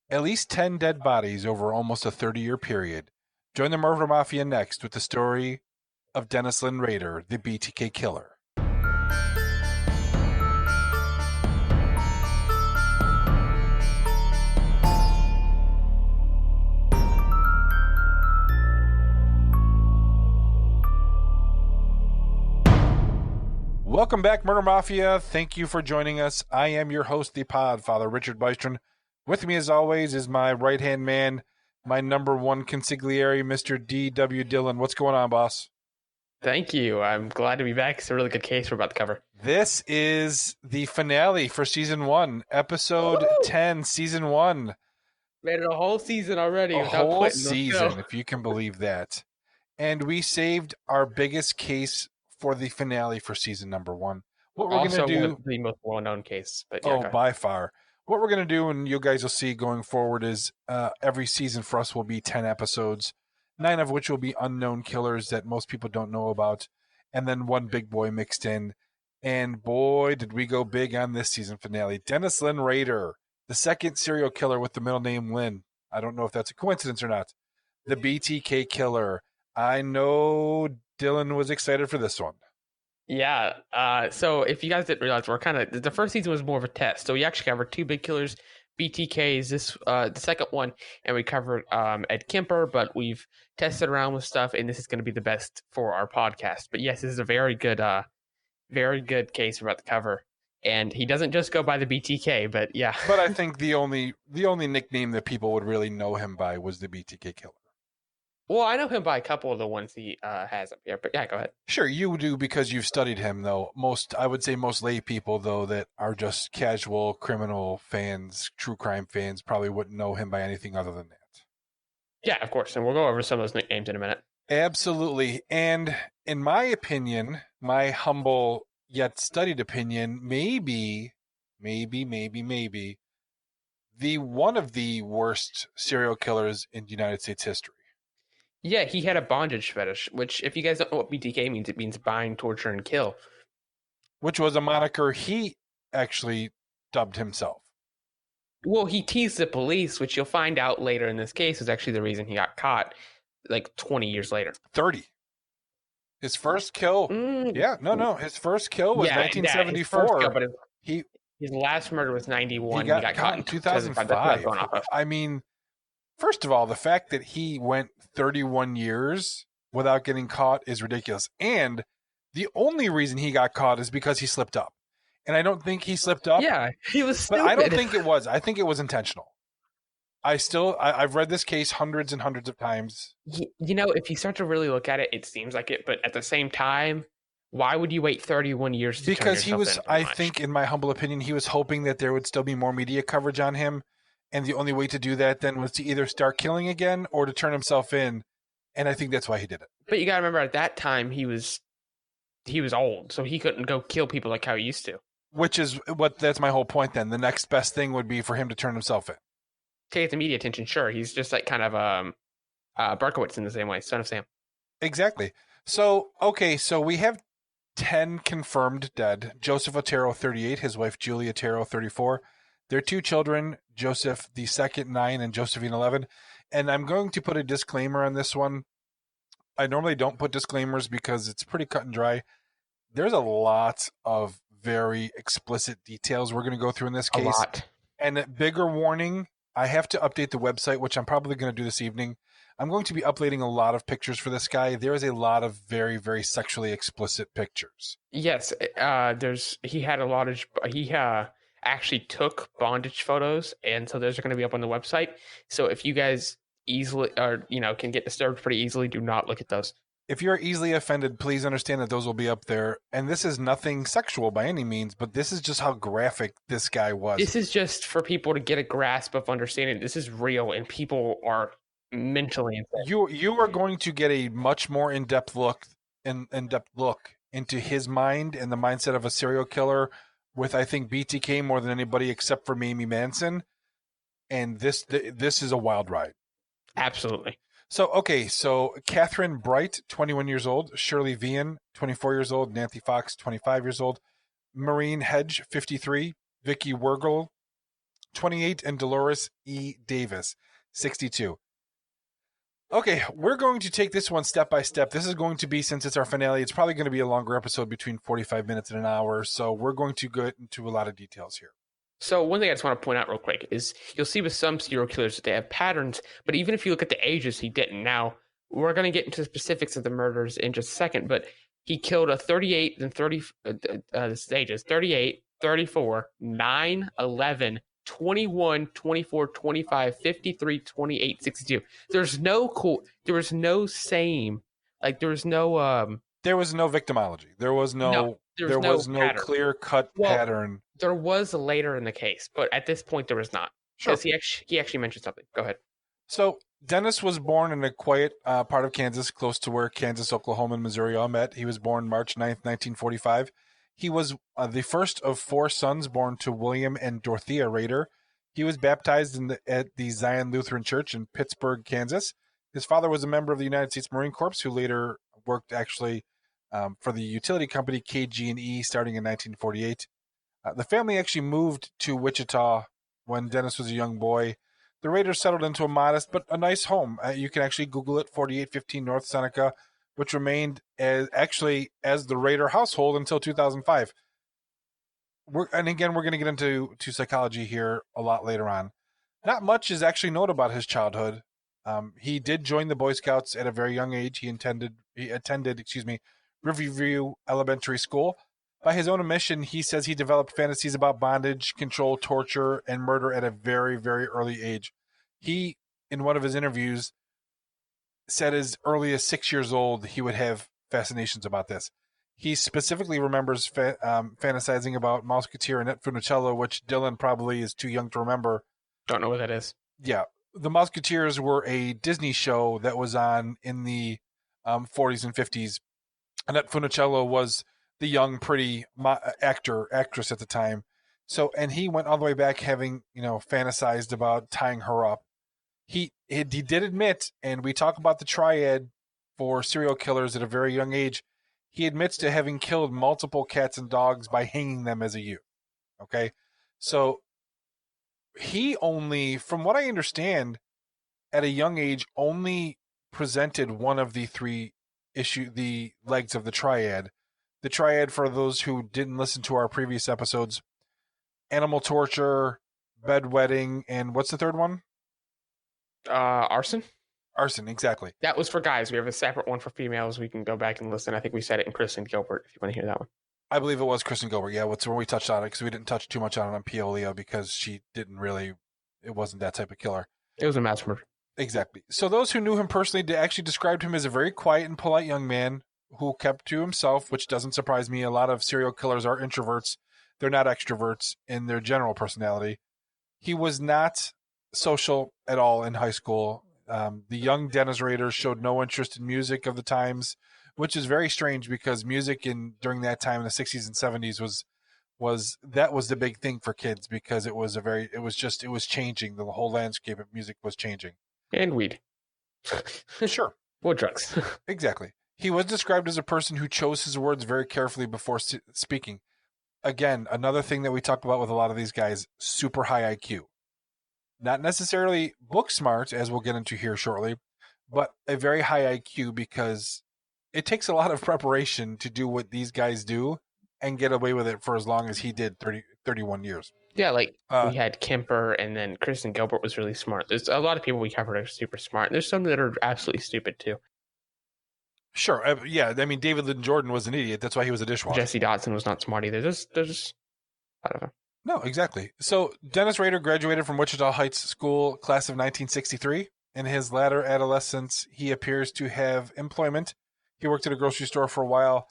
At least 10 dead bodies over almost a 30-year period. Join the Murder Mafia next with the story of Dennis Lynn Rader, the BTK killer. Welcome back, Murder Mafia. Thank you for joining us. I am your host, the Podfather, Richard Bystron. With me, as always, is my right-hand man, my number one consigliere, Mr. D.W. Dillon. What's going on, boss? Thank you. I'm glad to be back. It's a really good case we're about to cover. This is the finale for Season 1, Episode 10, Season 1. Made it a whole season already. A whole season, if you can believe that. And we saved our biggest case for the finale for season number 1. What we're going to do, the most well-known case, but yeah, by far. What we're going to do, and you guys will see going forward, is every season for us will be 10 episodes, 9 of which will be unknown killers that most people don't know about, and then one big boy mixed in. And boy, did we go big on this season finale. Dennis Lynn Rader, the second serial killer with the middle name Lynn. I don't know if that's a coincidence or not. The BTK killer. I know Dylan was excited for this one. Yeah. So if you guys didn't realize, the first season was more of a test. So we actually covered 2 big killers. BTK is the second one, and we covered Ed Kemper, but we've tested around with stuff, and this is going to be the best for our podcast. But yes, this is a very good case we're about to cover. And he doesn't just go by the BTK, but yeah. But I think the only nickname that people would really know him by was the BTK killer. Well, I know him by a couple of the ones he has up here, but yeah, go ahead. Sure, you do because you've studied him, though. I would say most lay people, though, that are just casual criminal fans, true crime fans, probably wouldn't know him by anything other than that. Yeah, of course, and we'll go over some of those nicknames in a minute. Absolutely, and in my opinion, my humble yet studied opinion, maybe, the one of the worst serial killers in United States history. Yeah, he had a bondage fetish, which, if you guys don't know what BTK means, it means bind, torture, and kill. Which was a moniker he actually dubbed himself. Well, he teased the police, which you'll find out later in this case was actually the reason he got caught, like 20 years later. 30. His first kill. His first kill was 1974. Yeah, but his last murder was 91. He got caught in 2005. I mean, first of all, the fact that he went 31 years without getting caught is ridiculous. And the only reason he got caught is because he slipped up. And I don't think he slipped up. Yeah, he was stupid. But I don't think it was. I think it was intentional. I've read this case hundreds and hundreds of times. You know, if you start to really look at it, it seems like it. But at the same time, why would you wait 31 years to because he was, I think, in my humble opinion, he was hoping that there would still be more media coverage on him. And the only way to do that then was to either start killing again or to turn himself in. And I think that's why he did it. But you got to remember, at that time, he was old, so he couldn't go kill people like how he used to. That's my whole point then. The next best thing would be for him to turn himself in. To get the media attention, sure. He's just like kind of Berkowitz in the same way, Son of Sam. Exactly. So we have 10 confirmed dead. Joseph Otero, 38. His wife, Julie Otero, 34. Their 2 children, Joseph the second, 9, and Josephine, 11. And I'm going to put a disclaimer on this one. I normally don't put disclaimers because it's pretty cut and dry. There's a lot of very explicit details we're going to go through in this case. A lot. And a bigger warning, I have to update the website, which I'm probably going to do this evening. I'm going to be uploading a lot of pictures for this guy. There is a lot of very, very sexually explicit pictures. Yes, he actually took bondage photos, and so those are going to be up on the website. So if you guys easily can get disturbed pretty easily, do not look at those. If you're easily offended, please understand that those will be up there. And this is nothing sexual by any means, but this is just how graphic this guy was. This is just for people to get a grasp of understanding this is real and people are mentally insane. You are going to get a much more in-depth look into his mind and the mindset of a serial killer with, I think, BTK more than anybody except for Mamie Manson. And this is a wild ride. Absolutely. So Kathryn Bright, 21 years old. Shirley Vian, 24 years old. Nancy Fox, 25 years old. Maureen Hedge, 53. Vicki Wegerle, 28, and Dolores E. Davis, 62. Okay, we're going to take this one step by step. This is going to be, since it's our finale, it's probably going to be a longer episode, between 45 minutes and an hour. So we're going to go into a lot of details here. So one thing I just want to point out real quick is you'll see with some serial killers that they have patterns, but even if you look at the ages, he didn't. Now, we're going to get into the specifics of the murders in just a second, but he killed a 38 and 30, this is ages, 38, 34, 9, 11, 21, 24, 25, 53, 28, 62. There's no there was no same, like there was no There was no victimology. There was no clear cut pattern. There was later in the case, but at this point there was not. Sure. Because he actually mentioned something. Go ahead. So Dennis was born in a quiet part of Kansas, close to where Kansas, Oklahoma, and Missouri all met. He was born March 9th, 1945. He was the first of 4 sons born to William and Dorothea Rader. He was baptized at the Zion Lutheran Church in Pittsburgh, Kansas. His father was a member of the United States Marine Corps, who later worked actually for the utility company KG&E starting in 1948. The family actually moved to Wichita when Dennis was a young boy. The Raiders settled into a modest but a nice home. You can actually Google it, 4815 North Seneca, which remained as the Raider household until 2005. We're going to get into psychology here a lot later on. Not much is actually known about his childhood. He did join the Boy Scouts at a very young age. He attended Riverview Elementary School. By his own admission, he says he developed fantasies about bondage, control, torture, and murder at a very, very early age. He, in one of his interviews, said as early as 6 years old, he would have fascinations about this. He specifically remembers fantasizing about Musketeer and Annette Funicello, which Dylan probably is too young to remember. Don't know what that is. Yeah. The Musketeers were a Disney show that was on in the 40s and 50s. Annette Funicello was the young, pretty actress at the time. So, and he went all the way back having, fantasized about tying her up. He did admit, and we talk about the triad for serial killers at a very young age. He admits to having killed multiple cats and dogs by hanging them as a youth. Okay. So he only, from what I understand, at a young age, only presented one of the the legs of the triad. The triad, for those who didn't listen to our previous episodes, animal torture, bedwetting, and what's the third one? Arson. Arson, exactly. That was for guys. We have a separate one for females. We can go back and listen. I think we said it in Kristen Gilbert, if you want to hear that one. I believe it was Kristen Gilbert. Yeah, where we touched on it, because we didn't touch too much on it on Piolia, because she didn't really, it wasn't that type of killer. It was a mass murder. Exactly. So those who knew him personally actually described him as a very quiet and polite young man who kept to himself, which doesn't surprise me. A lot of serial killers are introverts. They're not extroverts in their general personality. He was not social at all in high school. The young Dennis Rader showed no interest in music of the times, which is very strange, because music during that time in the 60s and 70s was the big thing for kids, because it was changing. The whole landscape of music was changing. And weed. Sure. Or drugs. Exactly. He was described as a person who chose his words very carefully before speaking. Again, another thing that we talk about with a lot of these guys, super high IQ. Not necessarily book smart, as we'll get into here shortly, but a very high IQ, because it takes a lot of preparation to do what these guys do and get away with it for as long as he did, 31 years. Yeah, like we had Kemper, and then Kristen Gilbert was really smart. There's a lot of people we covered are super smart. There's some that are absolutely stupid too. Sure. Yeah, I mean, David Lynn Jordan was an idiot. That's why he was a dishwasher. Jesse Dotson was not smart either. There's I don't know. No, exactly. So Dennis Rader graduated from Wichita Heights School, class of 1963. In his latter adolescence, he appears to have employment. He worked at a grocery store for a while.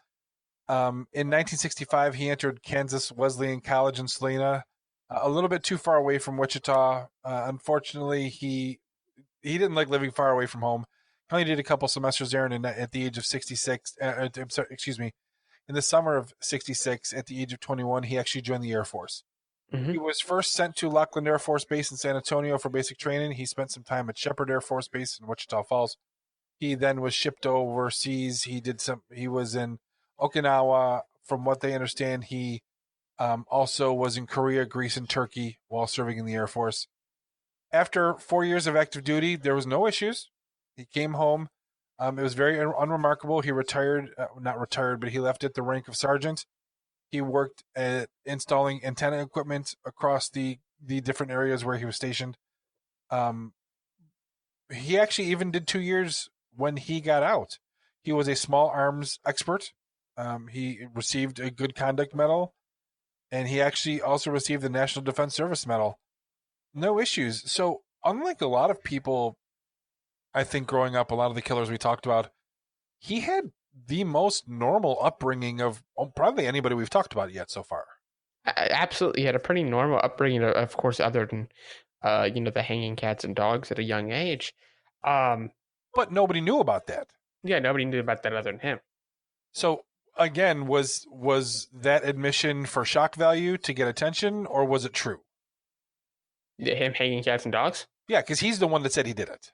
In 1965, he entered Kansas Wesleyan College in Salina, a little bit too far away from Wichita. Unfortunately, he didn't like living far away from home. He only did a couple semesters there, and at the age of 66, in the summer of 66, at the age of 21, he actually joined the Air Force. Mm-hmm. He was first sent to Lackland Air Force Base in San Antonio for basic training. He spent some time at Shepherd Air Force Base in Wichita Falls. He then was shipped overseas. He was in Okinawa. From what they understand, he Also was in Korea, Greece, and Turkey while serving in the Air Force. After 4 years of active duty, there was no issues. He came home. It was very unremarkable. He retired, not retired, but he left at the rank of sergeant. He worked at installing antenna equipment across the different areas where he was stationed. Um, he actually even did 2 years when he got out. He was a small arms expert. He received a good conduct medal, and he actually also received the National Defense Service Medal. No issues. So, unlike a lot of people, I think growing up, a lot of the killers we talked about, he had the most normal upbringing of probably anybody we've talked about yet so far. Absolutely, he had a pretty normal upbringing, of course, other than the hanging cats and dogs at a young age. Um, But nobody knew about that. yeah, nobody knew about that other than him. So again, was that admission for shock value to get attention, or was it true? Him hanging cats and dogs. Yeah, because he's the one that said he did it.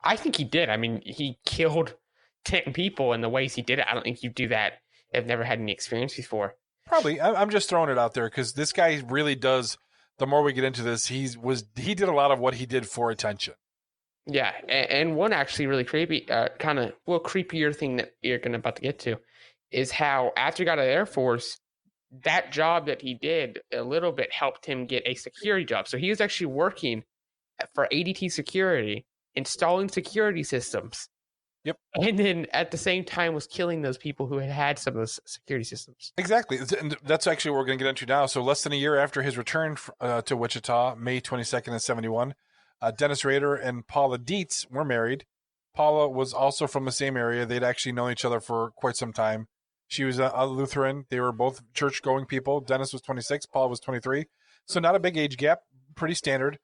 I think he did. I mean, he killed 10 people in the ways he did it. I don't think you do that. I've never had any experience before. Probably. I'm just throwing it out there because this guy really does. The more we get into this, he did a lot of what he did for attention. Yeah, and one actually really creepy, kind of creepier thing that you're about to get to, is how after he got out of the Air Force, that job that he did a little bit helped him get a security job. So he was actually working for ADT Security, installing security systems. Yep. And then at the same time was killing those people who had some of those security systems. Exactly. And that's actually what we're going to get into now. So less than a year after his return to Wichita, May 22nd of 71, Dennis Rader and Paula Dietz were married. Paula was also from the same area. They'd actually known each other for quite some time. She was a Lutheran. They were both church-going people. Dennis was 26. Paula was 23. So not a big age gap. Pretty standard.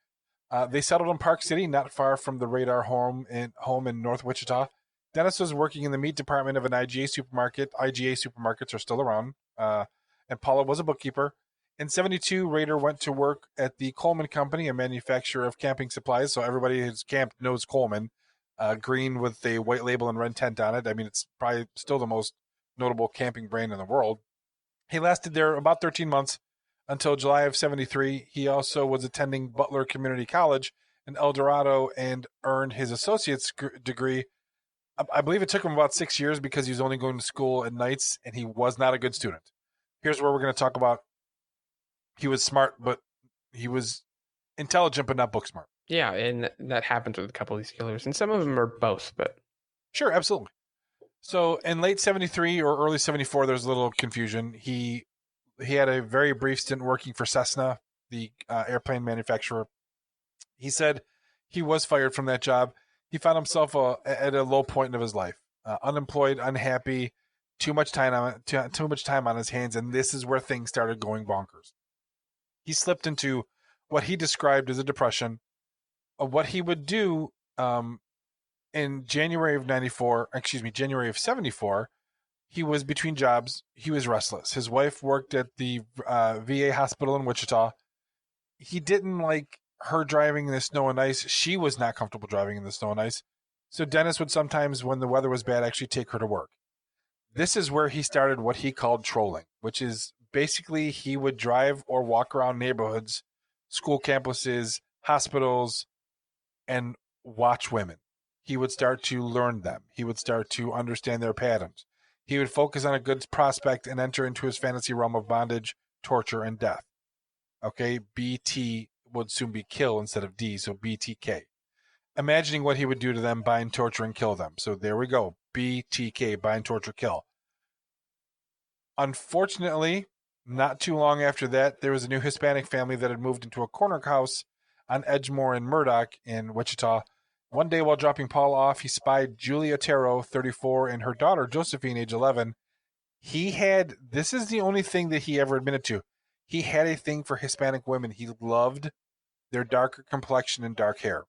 They settled in Park City, not far from the Rader home in North Wichita. Dennis was working in the meat department of an IGA supermarket. IGA supermarkets are still around. And Paula was a bookkeeper. In 72, Rader went to work at the Coleman Company, a manufacturer of camping supplies. So everybody who's camped knows Coleman. Green with a white label and red tent on it. I mean, it's probably still the most notable camping brand in the world. He lasted there about 13 months until July of 73. He also was attending Butler Community College in El Dorado and earned his associate's degree. I believe it took him about 6 years because he was only going to school at nights and he was not a good student. Here's where we're going to talk about he was smart, but he was intelligent, but not book smart. Yeah, and that happens with a couple of these killers, and some of them are both, but sure, absolutely. So in late 73 or early 74, there's a little confusion. He had a very brief stint working for Cessna, the airplane manufacturer. He said he was fired from that job. He found himself at a low point of his life, unemployed, unhappy, too much time on his hands, and this is where things started going bonkers. He slipped into what he described as a depression. What he would do in January of 74, he was between jobs. He was restless. His wife worked at the VA hospital in Wichita. He didn't like her driving in the snow and ice. She was not comfortable driving in the snow and ice. So Dennis would sometimes, when the weather was bad, actually take her to work. This is where he started what he called trolling, which is basically he would drive or walk around neighborhoods, school campuses, hospitals, and watch women. He would start to learn them. He would start to understand their patterns. He would focus on a good prospect and enter into his fantasy realm of bondage, torture, and death. Okay, BT would soon be kill instead of D, so BTK. Imagining what he would do to them, bind, torture, and kill them. So there we go. BTK, bind, torture, kill. Unfortunately, not too long after that, there was a new Hispanic family that had moved into a corner house on Edgemore and Murdoch in Wichita. One day while dropping Paul off, he spied Julie Otero, 34, and her daughter, Josephine, age 11. This is the only thing that he ever admitted to. He had a thing for Hispanic women. He loved their darker complexion and dark hair.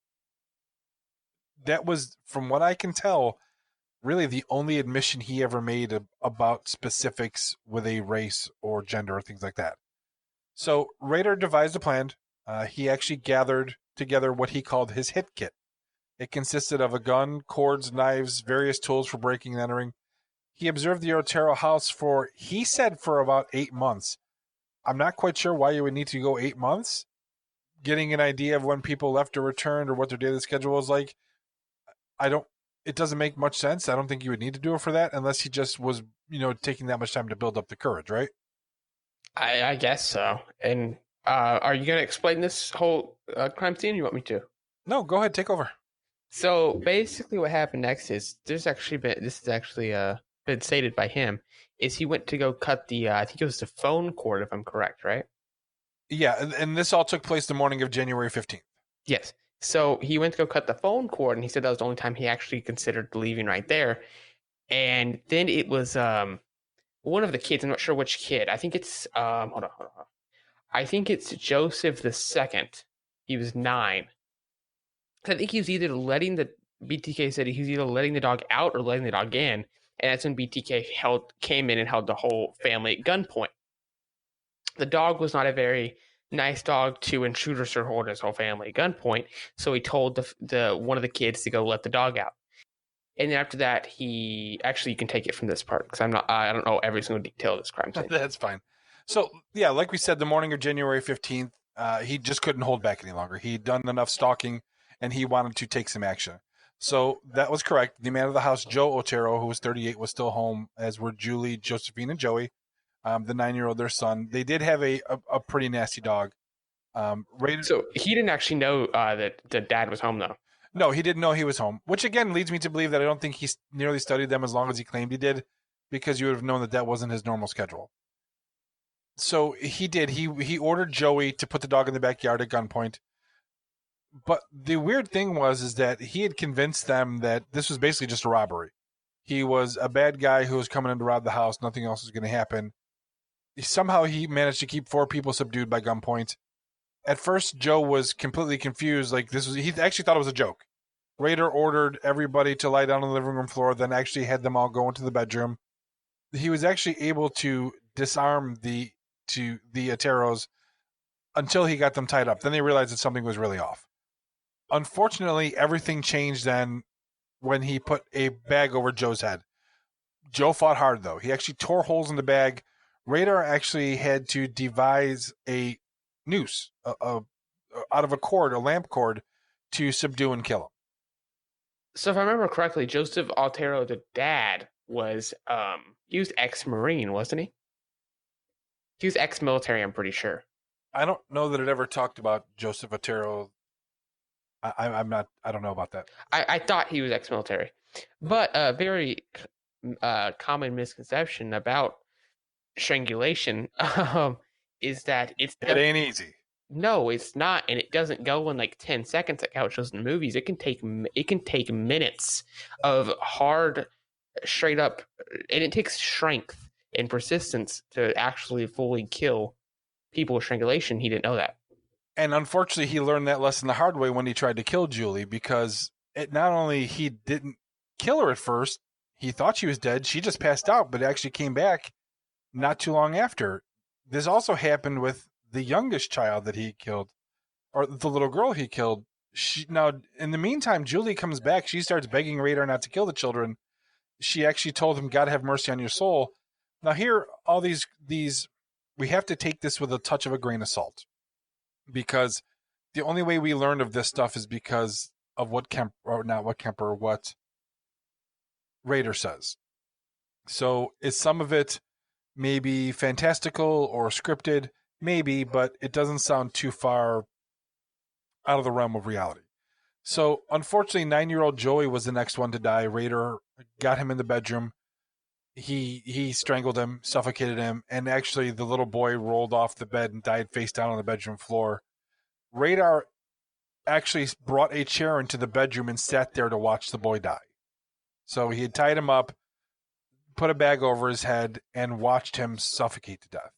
That was, from what I can tell, really the only admission he ever made about specifics with a race or gender or things like that. So Rader devised a plan. He actually gathered together what he called his hit kit. It consisted of a gun, cords, knives, various tools for breaking and entering. He observed the Otero house for about 8 months. I'm not quite sure why you would need to go 8 months. Getting an idea of when people left or returned or what their daily schedule was like, it doesn't make much sense. I don't think you would need to do it for that unless he just was, taking that much time to build up the courage, right? I guess so. And are you going to explain this whole crime scene? Or you want me to? No, go ahead, take over. So basically, what happened next is this is actually been stated by him. Is he went to go cut the I think it was the phone cord, if I'm correct, right? Yeah, and this all took place the morning of January 15th. Yes. So he went to go cut the phone cord, and he said that was the only time he actually considered leaving right there. And then it was one of the kids. I'm not sure which kid. I think it's hold on. I think it's Joseph the second. He was 9. I think he was either letting the BTK said he was either letting the dog out or letting the dog in, and that's when BTK came in and held the whole family at gunpoint. The dog was not a very nice dog to intruders or hold his whole family at gunpoint, so he told the one of the kids to go let the dog out. And then after that, he actually you can take it from this part because I don't know every single detail of this crime scene. That's fine. So yeah, like we said, the morning of January 15th, he just couldn't hold back any longer. He'd done enough stalking, and he wanted to take some action. So that was correct. The man of the house, Joe Otero, who was 38, was still home, as were Julie, Josephine, and Joey, the 9-year-old, their son. They did have a pretty nasty dog. Rader, So he didn't actually know that the dad was home, though. no, he didn't know he was home, which again leads me to believe that I don't think he nearly studied them as long as he claimed he did, because you would have known that that wasn't his normal schedule. So he did. He ordered Joey to put the dog in the backyard at gunpoint. But the weird thing is that he had convinced them that this was basically just a robbery. He was a bad guy who was coming in to rob the house. Nothing else was going to happen. Somehow he managed to keep 4 people subdued by gunpoint. At first, Joe was completely confused. He actually thought it was a joke. Rader ordered everybody to lie down on the living room floor, then actually had them all go into the bedroom. He was actually able to disarm the Oteros until he got them tied up. Then they realized that something was really off. Unfortunately, everything changed then when he put a bag over Joe's head. Joe fought hard, though. He actually tore holes in the bag. Rader actually had to devise a noose out of a lamp cord, to subdue and kill him. So if I remember correctly, Joseph Otero, the dad, was he was ex-Marine, wasn't he? He was ex-military, I'm pretty sure. I don't know that it ever talked about Joseph Otero. I'm not. I don't know about that. I thought he was ex-military, but a very common misconception about strangulation is that it ain't easy. No, it's not, and it doesn't go in like 10 seconds like how it shows in the movies. It can take minutes of hard, straight up, and it takes strength and persistence to actually fully kill people with strangulation. He didn't know that. And unfortunately, he learned that lesson the hard way when he tried to kill Julie, because it not only he didn't kill her at first, he thought she was dead. She just passed out, but actually came back not too long after. This also happened with the youngest child that he killed, or the little girl he killed. Now, in the meantime, Julie comes back. She starts begging Rader not to kill the children. She actually told him, "God have mercy on your soul." Now, here, all these, we have to take this with a touch of a grain of salt, because the only way we learned of this stuff is because of what Rader says. So is some of it maybe fantastical or scripted? Maybe, but it doesn't sound too far out of the realm of reality. So unfortunately, 9-year-old Joey was the next one to die. Rader got him in the bedroom. He strangled him, suffocated him, and actually the little boy rolled off the bed and died face down on the bedroom floor. Rader actually brought a chair into the bedroom and sat there to watch the boy die. So he had tied him up, put a bag over his head, and watched him suffocate to death.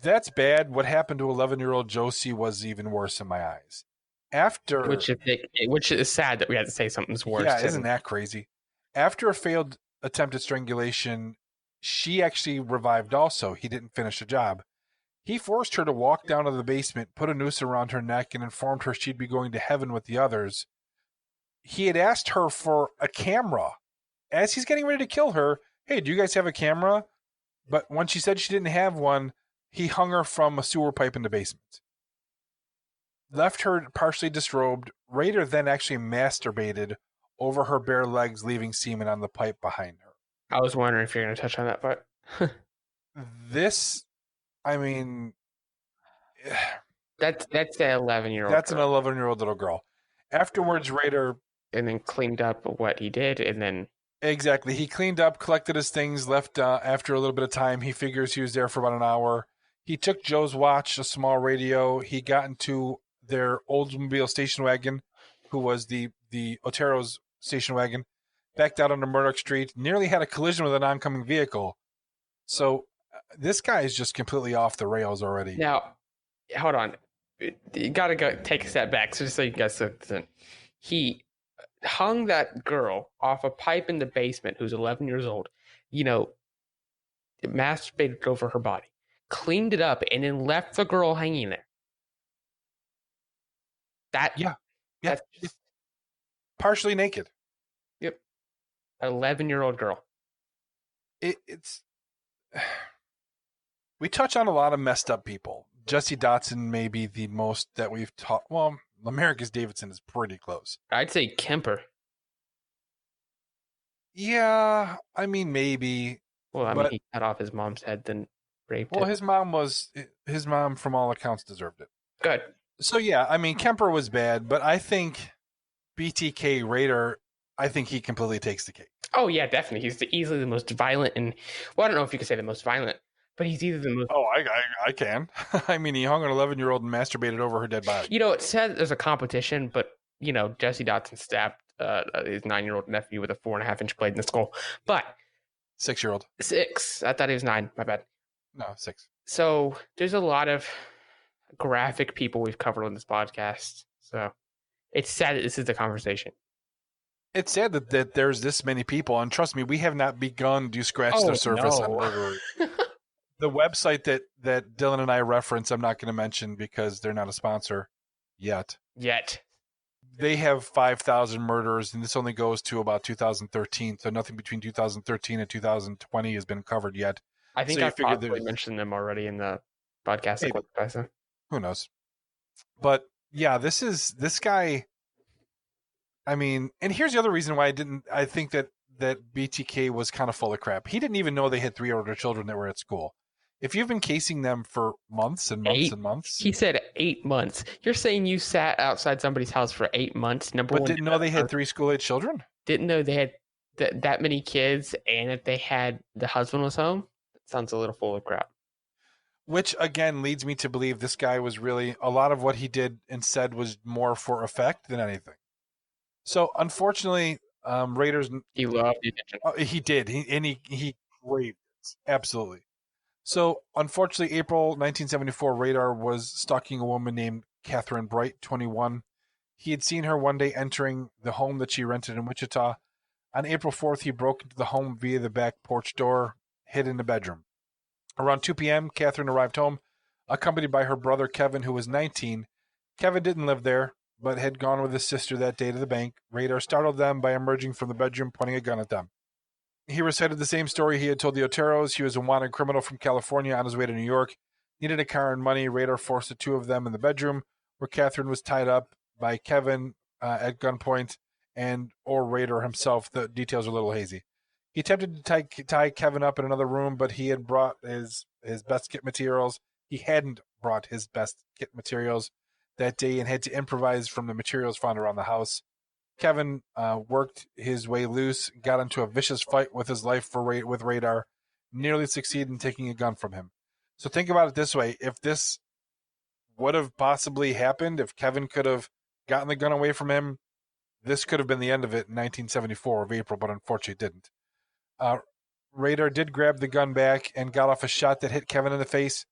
That's bad. What happened to 11-year-old Josie was even worse in my eyes. Which is sad that we had to say something's worse. Yeah, isn't that crazy? After a failed attempt at strangulation, she actually revived also. He didn't finish the job. He forced her to walk down to the basement, put a noose around her neck, and informed her she'd be going to heaven with the others. He had asked her for a camera. As he's getting ready to kill her, "Hey, do you guys have a camera?" But when she said she didn't have one, He hung her from a sewer pipe in the basement. Left her partially disrobed. Rader then actually masturbated over her bare legs, leaving semen on the pipe behind her. I was wondering if you're going to touch on that part. This, I mean, That's the 11-year-old. that's an 11-year-old little girl. Afterwards, Rader and then cleaned up what he did, and then exactly he cleaned up, collected his things, left after a little bit of time. He figures he was there for about an hour. He took Joe's watch, a small radio. He got into their Oldsmobile station wagon, who was the Otero's station wagon, backed out onto Murdoch Street, nearly had a collision with an oncoming vehicle. So this guy is just completely off the rails already. Now, hold on. You got to go take a step back. So just so you guys listen, he hung that girl off a pipe in the basement who's 11 years old, masturbated over her body, cleaned it up, and then left the girl hanging there. That's partially naked. Yep. 11-year-old girl. It's we touch on a lot of messed up people. Jesse Dotson may be the most that we've taught. Well, Americus Davidson is pretty close. I'd say Kemper. Yeah, I mean maybe. Well, he cut off his mom's head, then raped it. Well, his mom from all accounts deserved it. Good. So yeah, I mean Kemper was bad, but I think BTK Rader, I think he completely takes the cake. Oh yeah, definitely. He's easily the most violent, and I don't know if you could say the most violent, but he's either the most. Oh, I can. I mean, he hung an 11-year-old and masturbated over her dead body. It said there's a competition, but Jesse Dotson stabbed his 9-year-old nephew with a 4.5-inch blade in the skull. But 6-year-old. 6. I thought he was 9. My bad. No, 6. So there's a lot of graphic people we've covered on this podcast. So it's sad that this is the conversation. It's sad that there's this many people, and trust me, we have not begun to scratch the surface on murder. The website that Dylan and I reference, I'm not going to mention because they're not a sponsor yet. They have 5,000 murders, and this only goes to about 2013, so nothing between 2013 and 2020 has been covered yet. I think I probably mentioned them already in the podcast. Who knows? But yeah, this guy. I mean, and here's the other reason why I think that BTK was kind of full of crap. He didn't even know they had 3 older children that were at school. If you've been casing them for months and months and months. He said 8 months. You're saying you sat outside somebody's house for 8 months? But didn't know they had 3 school-age children? Didn't know they had that many kids, and that they had the husband was home? That sounds a little full of crap. Which, again, leads me to believe this guy was really, a lot of what he did and said was more for effect than anything. So, unfortunately, Raiders... He loved the attention. He did. He craved it. Absolutely. So, unfortunately, April 1974, Rader was stalking a woman named Kathryn Bright, 21. He had seen her one day entering the home that she rented in Wichita. On April 4th, he broke into the home via the back porch door, hid in the bedroom. Around 2 p.m., Kathryn arrived home, accompanied by her brother Kevin, who was 19. Kevin didn't live there, but had gone with his sister that day to the bank. Rader startled them by emerging from the bedroom, pointing a gun at them. He recited the same story he had told the Oteros. He was a wanted criminal from California on his way to New York. Needed a car and money. Rader forced the 2 of them in the bedroom, where Kathryn was tied up by Kevin at gunpoint or Rader himself. The details are a little hazy. He attempted to tie Kevin up in another room, but he had brought his best kit materials. He hadn't brought his best kit materials that day and had to improvise from the materials found around the house. Kevin worked his way loose, got into a vicious fight with his life with Rader, nearly succeeded in taking a gun from him. So think about it this way. If this would have possibly happened, if Kevin could have gotten the gun away from him, this could have been the end of it in 1974 of April, but unfortunately it didn't. Rader did grab the gun back and got off a shot that hit Kevin in the face.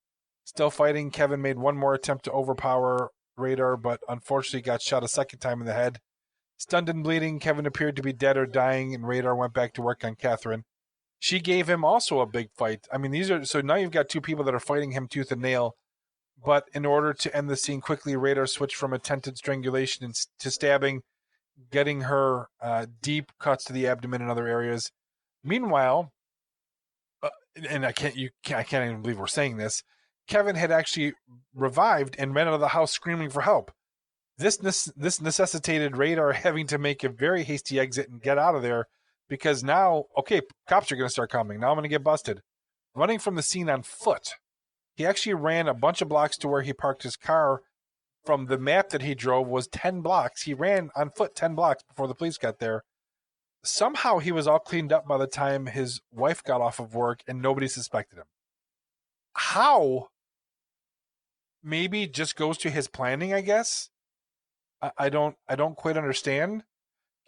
Still fighting, Kevin made one more attempt to overpower Rader, but unfortunately got shot a second time in the head. Stunned and bleeding, Kevin appeared to be dead or dying, and Rader went back to work on Kathryn. She gave him also a big fight. I mean, so now you've got 2 people that are fighting him tooth and nail, but in order to end the scene quickly, Rader switched from attempted strangulation to stabbing, getting her deep cuts to the abdomen and other areas. Meanwhile, and I can't even believe we're saying this, Kevin had actually revived and ran out of the house screaming for help. This necessitated Rader having to make a very hasty exit and get out of there because now, okay, cops are going to start coming. Now I'm going to get busted. Running from the scene on foot, he actually ran a bunch of blocks to where he parked his car. From the map that he drove was 10 blocks. He ran on foot 10 blocks before the police got there. Somehow he was all cleaned up by the time his wife got off of work and nobody suspected him. How? Maybe just goes to his planning, I guess. I don't quite understand.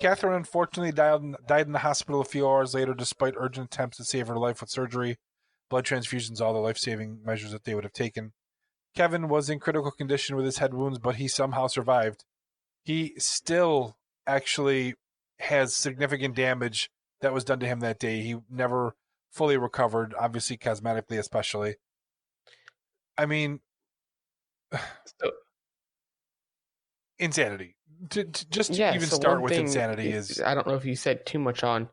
Kathryn unfortunately died in the hospital a few hours later, despite urgent attempts to save her life with surgery, blood transfusions, all the life-saving measures that they would have taken. Kevin was in critical condition with his head wounds, but he somehow survived. He still actually has significant damage that was done to him that day. He never fully recovered, obviously cosmetically especially. I mean, So, insanity. To just yeah, even so start one with thing insanity is I don't know if you said too much on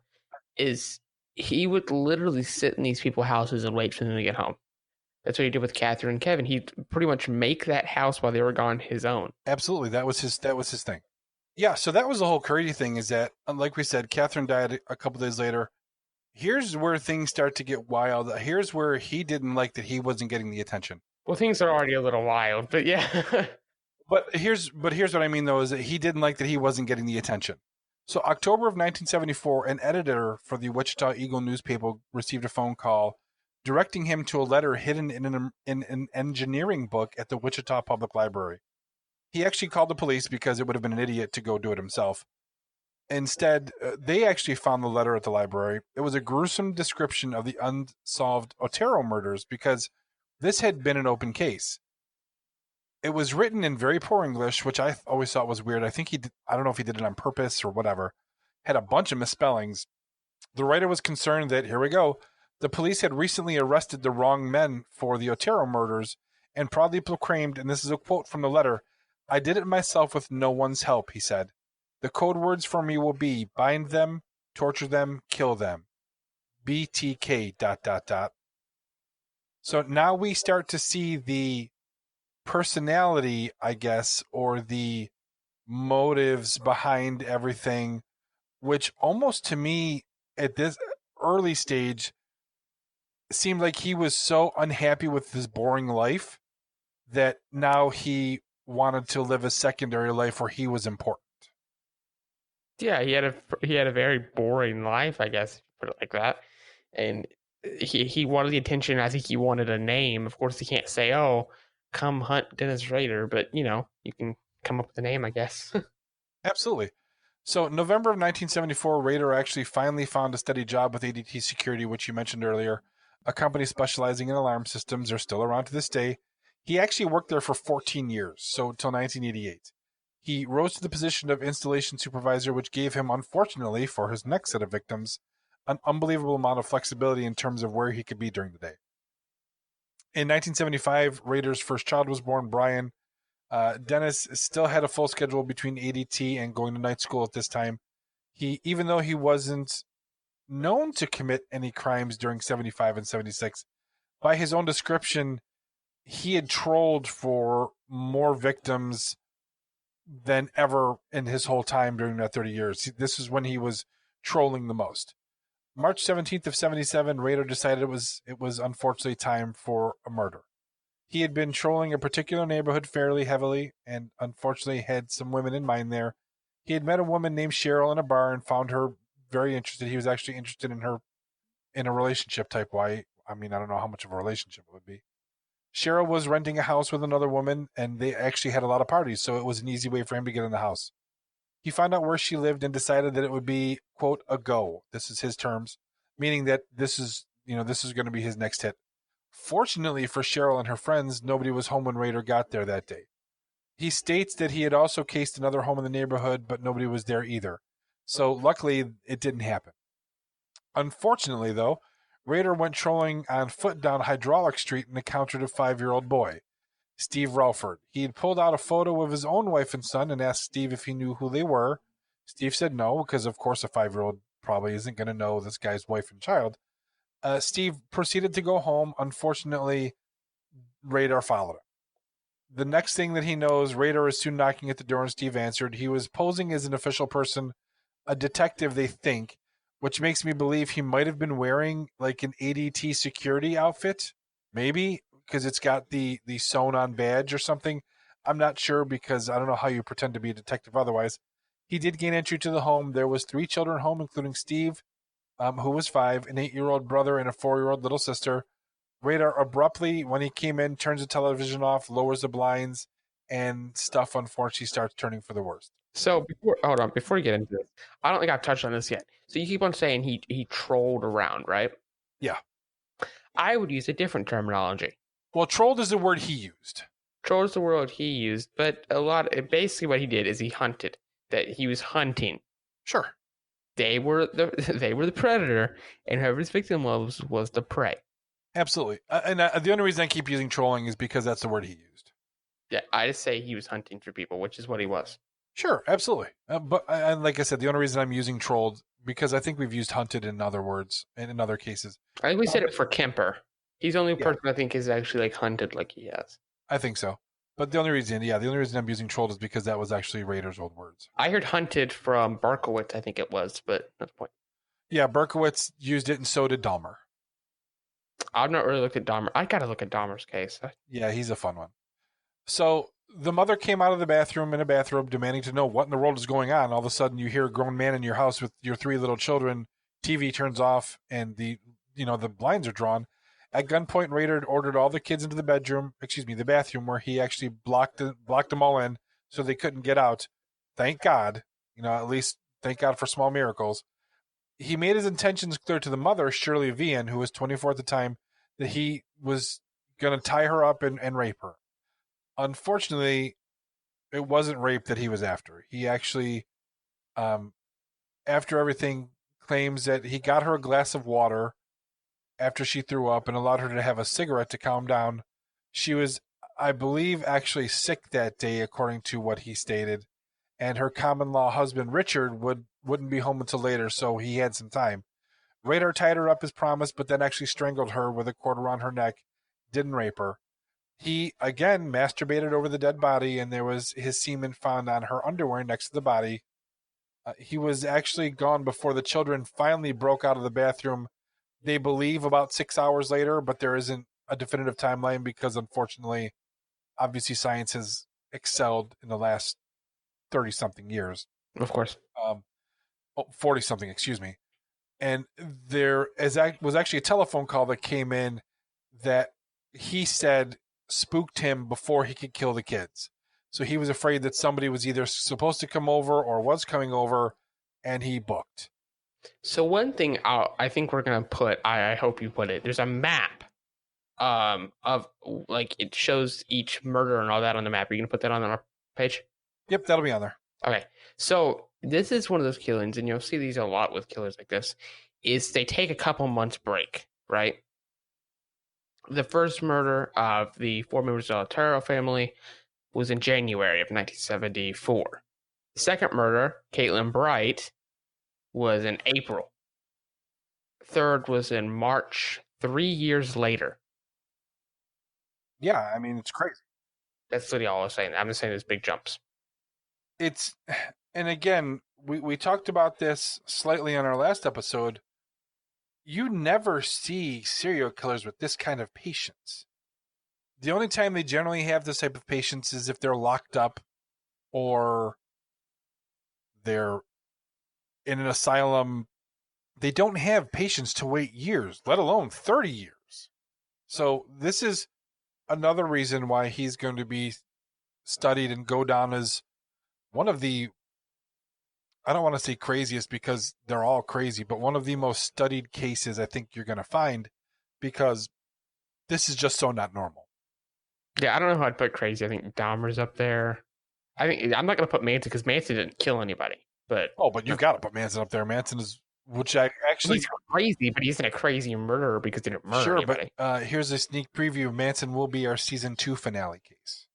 is he would literally sit in these people's houses and wait for them to get home. That's what he did with Kathryn and Kevin. He'd pretty much make that house while they were gone his own. absolutely that was his thing. Yeah, so that was the whole crazy thing is that, like we said, Kathryn died a couple days later. Here's where things start to get wild. Here's where he didn't like that he wasn't getting the attention. Well, things are already a little wild, but yeah. But here's what I mean though is that he didn't like that he wasn't getting the attention. So October of 1974, an editor for the Wichita Eagle newspaper received a phone call directing him to a letter hidden in an engineering book at the Wichita Public Library. He actually called the police because it would have been an idiot to go do it himself. Instead, they actually found the letter at the library. It was a gruesome description of the unsolved Otero murders because this had been an open case. It was written in very poor English, which I always thought was weird. I think I don't know if he did it on purpose or whatever. Had a bunch of misspellings. The writer was concerned that, here we go, the police had recently arrested the wrong men for the Otero murders and proudly proclaimed, and this is a quote from the letter, "I did it myself with no one's help," he said. "The code words for me will be bind them, torture them, kill them. BTK ... So now we start to see the personality, I guess, or the motives behind everything, which almost to me at this early stage seemed like he was so unhappy with his boring life that now he wanted to live a secondary life where he was important. Yeah, he had a very boring life, I guess, if you put it like that. And he wanted the attention. I think he wanted a name. Of course, he can't say, "Oh, come hunt Dennis Rader," but you can come up with a name, I guess. Absolutely. So November of 1974, Rader actually finally found a steady job with ADT Security, which you mentioned earlier, a company specializing in alarm systems. They're still around to this day. He actually worked there for 14 years, so until 1988. He rose to the position of installation supervisor, which gave him, unfortunately, for his next set of victims, an unbelievable amount of flexibility in terms of where he could be during the day. In 1975, Rader's first child was born, Brian. Dennis still had a full schedule between ADT and going to night school at this time. Even though he wasn't known to commit any crimes during 75 and 76, by his own description, he had trolled for more victims than ever in his whole time during that 30 years. This is when he was trolling the most. March 17th of 77, Rader decided it was unfortunately time for a murder. He had been trolling a particular neighborhood fairly heavily and unfortunately had some women in mind there. He had met a woman named Cheryl in a bar and found her very interested. He was actually interested in her in a relationship type way. I mean, I don't know how much of a relationship it would be. Cheryl was renting a house with another woman and they actually had a lot of parties, so it was an easy way for him to get in the house. He found out where she lived and decided that it would be, quote, a go. This is his terms, meaning that this is going to be his next hit. Fortunately for Cheryl and her friends, nobody was home when Rader got there that day. He states that he had also cased another home in the neighborhood, but nobody was there either. So luckily, it didn't happen. Unfortunately, though, Rader went trolling on foot down Hydraulic Street and encountered a 5-year-old boy, Steve Relford. He had pulled out a photo of his own wife and son and asked Steve if he knew who they were. Steve said no, because of course a 5-year-old probably isn't going to know this guy's wife and child. Steve proceeded to go home. Unfortunately, Rader followed him. The next thing that he knows, Rader is soon knocking at the door and Steve answered. He was posing as an official person, a detective, they think, which makes me believe he might have been wearing like an ADT security outfit, maybe, because it's got the sewn on badge or something. I'm not sure because I don't know how you pretend to be a detective otherwise. He did gain entry to the home. There was 3 children home, including Steve, who was 5, an 8-year-old brother, and a 4-year-old little sister. Rader abruptly, when he came in, turns the television off, lowers the blinds, and stuff unfortunately starts turning for the worst. So before you get into this, I don't think I've touched on this yet. So you keep on saying he trolled around, right? Yeah. I would use a different terminology. Well, trolled is the word he used. Troll is the word he used, but basically what he did is he hunted. That he was hunting. Sure. They were the predator, and whoever's victim was the prey. Absolutely. And the only reason I keep using trolling is because that's the word he used. Yeah, I just say he was hunting for people, which is what he was. Sure, absolutely. But like I said, the only reason I'm using trolled because I think we've used hunted in other words and in other cases. I think we said it for Kemper. He's the only Yeah. person I think is actually like hunted like he has. I think so. But the only reason I'm using trolled is because that was actually Rader's old words. I heard hunted from Barkowitz, I think it was, but that's the point. Yeah, Berkowitz used it, and so did Dahmer. I've not really looked at Dahmer. I gotta look at Dahmer's case. Yeah, he's a fun one. So the mother came out of the bathroom in a bathrobe demanding to know what in the world is going on. All of a sudden, you hear a grown man in your house with your 3 little children. TV turns off, and the blinds are drawn. At gunpoint, Rader ordered all the kids into the bathroom, where he actually blocked them all in so they couldn't get out. Thank God, at least thank God for small miracles. He made his intentions clear to the mother, Shirley Vian, who was 24 at the time, that he was going to tie her up and rape her. Unfortunately, it wasn't rape that he was after. He actually, after everything, claims that he got her a glass of water after she threw up and allowed her to have a cigarette to calm down. She was, I believe, actually sick that day, according to what he stated, and her common-law husband, Richard, wouldn't be home until later, so he had some time. Rader tied her up as promised, but then actually strangled her with a cord around her neck, didn't rape her. He, again, masturbated over the dead body, and there was his semen found on her underwear next to the body. He was actually gone before the children finally broke out of the bathroom. They believe about 6 hours later, but there isn't a definitive timeline because, unfortunately, obviously science has excelled in the last 30-something years. Of course. 40-something, excuse me. And there was actually a telephone call that came in that he said spooked him before he could kill the kids. So he was afraid that somebody was either supposed to come over or was coming over, and he booked. So one thing I think we're going to put, I hope you put it, there's a map of, like, it shows each murder and all that on the map. Are you going to put that on our page? Yep, that'll be on there. Okay. So this is one of those killings, and you'll see these a lot with killers like this, is they take a couple months break, right? The first murder of the 4 members of the Otero family was in January of 1974. The second murder, Kathryn Bright, was in April. Third was in March, 3 years later. Yeah, I mean, it's crazy. That's literally all I was saying. I'm just saying there's big jumps. And again, we talked about this slightly on our last episode. You never see serial killers with this kind of patience. The only time they generally have this type of patience is if they're locked up or they're in an asylum. They don't have patience to wait years, let alone 30 years. So this is another reason why he's going to be studied and go down as one of the, I don't want to say craziest because they're all crazy, but one of the most studied cases I think you're going to find because this is just so not normal. Yeah, I don't know how I'd put crazy. I think Dahmer's up there. I'm not going to put Manson because Manson didn't kill anybody. But you've got to put Manson up there. Manson is, which I actually, he's crazy, but he's not a crazy murderer because he didn't murder anybody. But here's a sneak preview. Manson will be our season 2 finale case.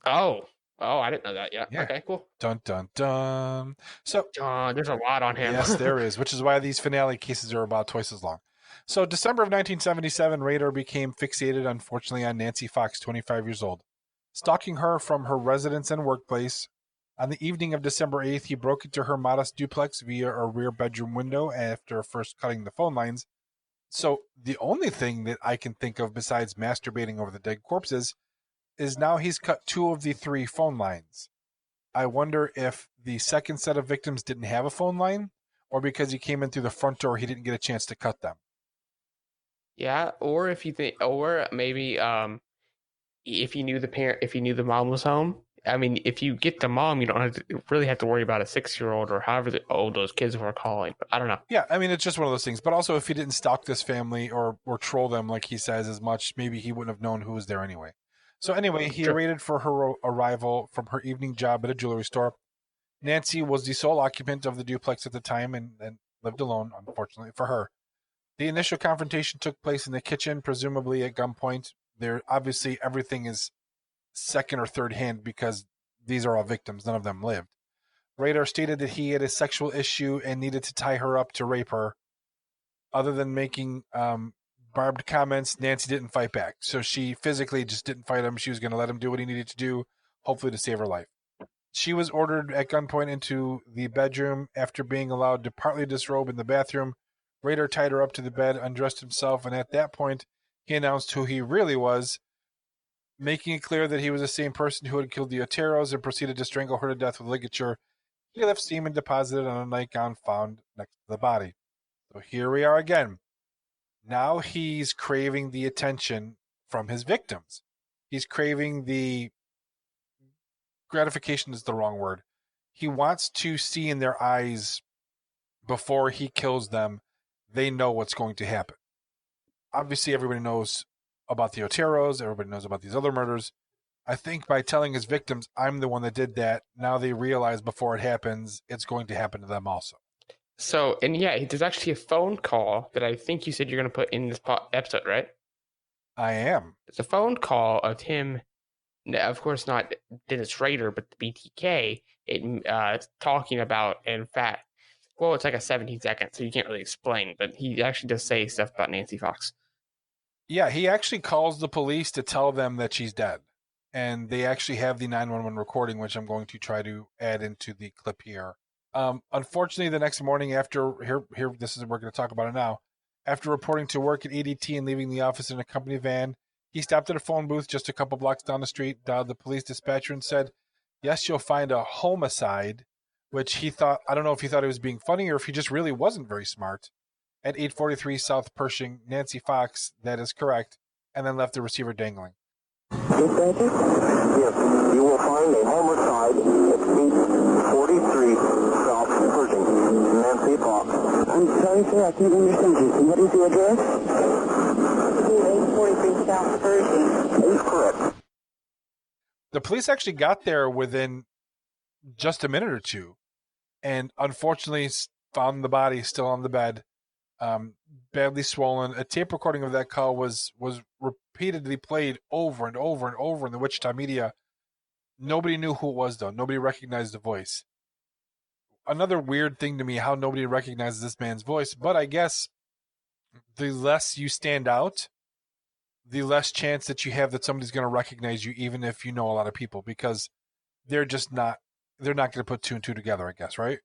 Oh, I didn't know that yet. Yeah. Okay, cool. Dun, dun, dun. So there's a lot on him. Yes, there is, which is why these finale cases are about twice as long. So December of 1977, Rader became fixated, unfortunately, on Nancy Fox, 25 years old. Stalking her from her residence and workplace, on the evening of December 8th, he broke into her modest duplex via a rear bedroom window after first cutting the phone lines. So the only thing that I can think of besides masturbating over the dead corpses is now he's cut 2 of the 3 phone lines. I wonder if the second set of victims didn't have a phone line, or because he came in through the front door, he didn't get a chance to cut them. Yeah, or if you think, or maybe if you knew the mom was home. I mean, if you get the mom, you don't really have to worry about a 6-year-old or however old those kids were calling. But I don't know. Yeah, I mean, it's just one of those things. But also, if he didn't stalk this family or troll them like he says as much, maybe he wouldn't have known who was there anyway. So anyway, he Sure. waited for her arrival from her evening job at a jewelry store. Nancy was the sole occupant of the duplex at the time and lived alone, unfortunately for her. The initial confrontation took place in the kitchen, presumably at gunpoint. There, obviously, everything is second or third hand because these are all victims. None of them lived. Rader stated that he had a sexual issue and needed to tie her up to rape her. Other than making barbed comments, Nancy didn't fight back. So she physically just didn't fight him. She was going to let him do what he needed to do, hopefully to save her life. She was ordered at gunpoint into the bedroom after being allowed to partly disrobe in the bathroom. Rader tied her up to the bed, undressed himself, and at that point, he announced who he really was, making it clear that he was the same person who had killed the Oteros and proceeded to strangle her to death with ligature. He left semen deposited on a nightgown found next to the body. So here we are again. Now he's craving the attention from his victims. He's craving the gratification is the wrong word. He wants to see in their eyes before he kills them, they know what's going to happen. Obviously, everybody knows about the Oteros. Everybody knows about these other murders. I think by telling his victims, I'm the one that did that, now they realize before it happens, it's going to happen to them also. So, and yeah, there's actually a phone call that I think you said you're going to put in this episode, right? I am. It's a phone call of him, of course, not Dennis Rader, but the BTK, talking about, in fact, well, it's like a 17-second, so you can't really explain, but he actually does say stuff about Nancy Fox. Yeah, he actually calls the police to tell them that she's dead. And they actually have the 911 recording, which I'm going to try to add into the clip here. Unfortunately, the next morning after, this is, we're going to talk about it now. After reporting to work at ADT and leaving the office in a company van, he stopped at a phone booth just a couple blocks down the street, dialed the police dispatcher and said, yes, you'll find a homicide, which he thought, I don't know if he thought he was being funny or if he just really wasn't very smart. At 843 South Pershing, Nancy Fox, that is correct, and then left the receiver dangling. Dispatcher? Yes, you will find a homicide at 843 South Pershing. Nancy Fox. I'm sorry, sir, I can't understand you. What is the address? 843 South Pershing. That is correct. The police actually got there within just a minute or two, and unfortunately found the body still on the bed, badly swollen. A tape recording of that call was repeatedly played over and over and over in the Wichita media. Nobody knew who it was, though. Nobody recognized the voice. Another weird thing to me, how nobody recognizes this man's voice. But I guess the less you stand out, the less chance that you have that somebody's going to recognize you, even if you know a lot of people, because they're not going to put 2 and 2 together, I guess, right?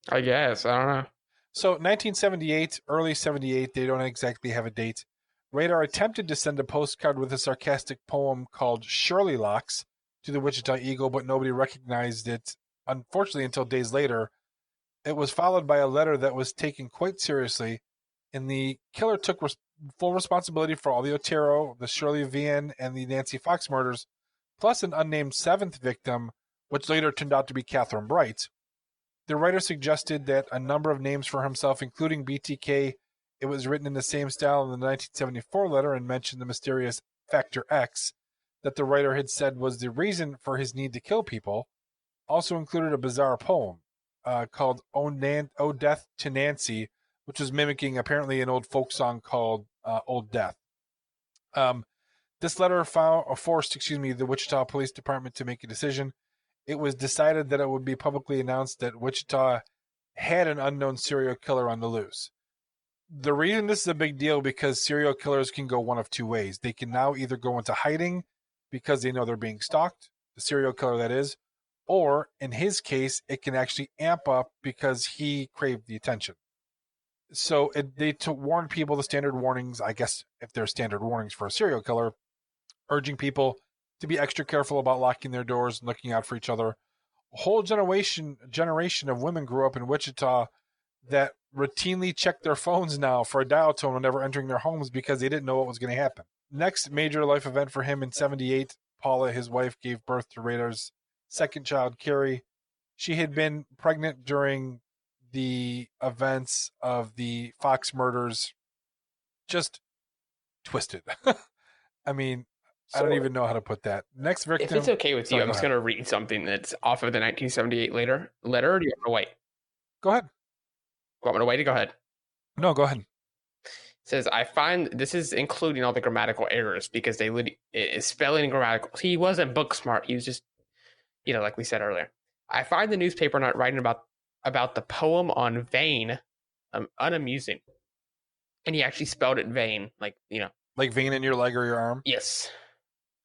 I guess. I don't know. So 1978, early 78, they don't exactly have a date. Rader attempted to send a postcard with a sarcastic poem called Shirley Locks to the Wichita Eagle, but nobody recognized it, unfortunately, until days later. It was followed by a letter that was taken quite seriously, and the killer took full responsibility for all the Otero, the Shirley Vian, and the Nancy Fox murders, plus an unnamed 7th victim, which later turned out to be Kathryn Bright. The writer suggested that a number of names for himself, including BTK. It was written in the same style in the 1974 letter and mentioned the mysterious Factor X that the writer had said was the reason for his need to kill people. Also included a bizarre poem called "Oh Death to Nancy," which was mimicking apparently an old folk song called Old Death. This letter forced the Wichita Police Department to make a decision. It was decided that it would be publicly announced that Wichita had an unknown serial killer on the loose. The reason this is a big deal because serial killers can go one of two ways. They can now either go into hiding because they know they're being stalked, the serial killer that is, or in his case, it can actually amp up because he craved the attention. So they to warn people the standard warnings, I guess if there's standard warnings for a serial killer, urging people to be extra careful about locking their doors and looking out for each other. A whole generation of women grew up in Wichita that routinely check their phones now for a dial tone whenever entering their homes because they didn't know what was going to happen. Next major life event for him in 1978, Paula, his wife, gave birth to Rader's second child, Carrie. She had been pregnant during the events of the Fox murders. Just twisted. I mean, I don't even know how to put that. Next victim. If it's okay with you, I'm just going to read something that's off of the 1978 letter. Or do you want to wait? Go ahead. Want me to wait? Go ahead. No, go ahead. It says, I find this is including all the grammatical errors because spelling and grammatical. He wasn't book smart. He was just, like we said earlier. I find the newspaper not writing about the poem on vein unamusing. And he actually spelled it vein, like vein in your leg or your arm? Yes.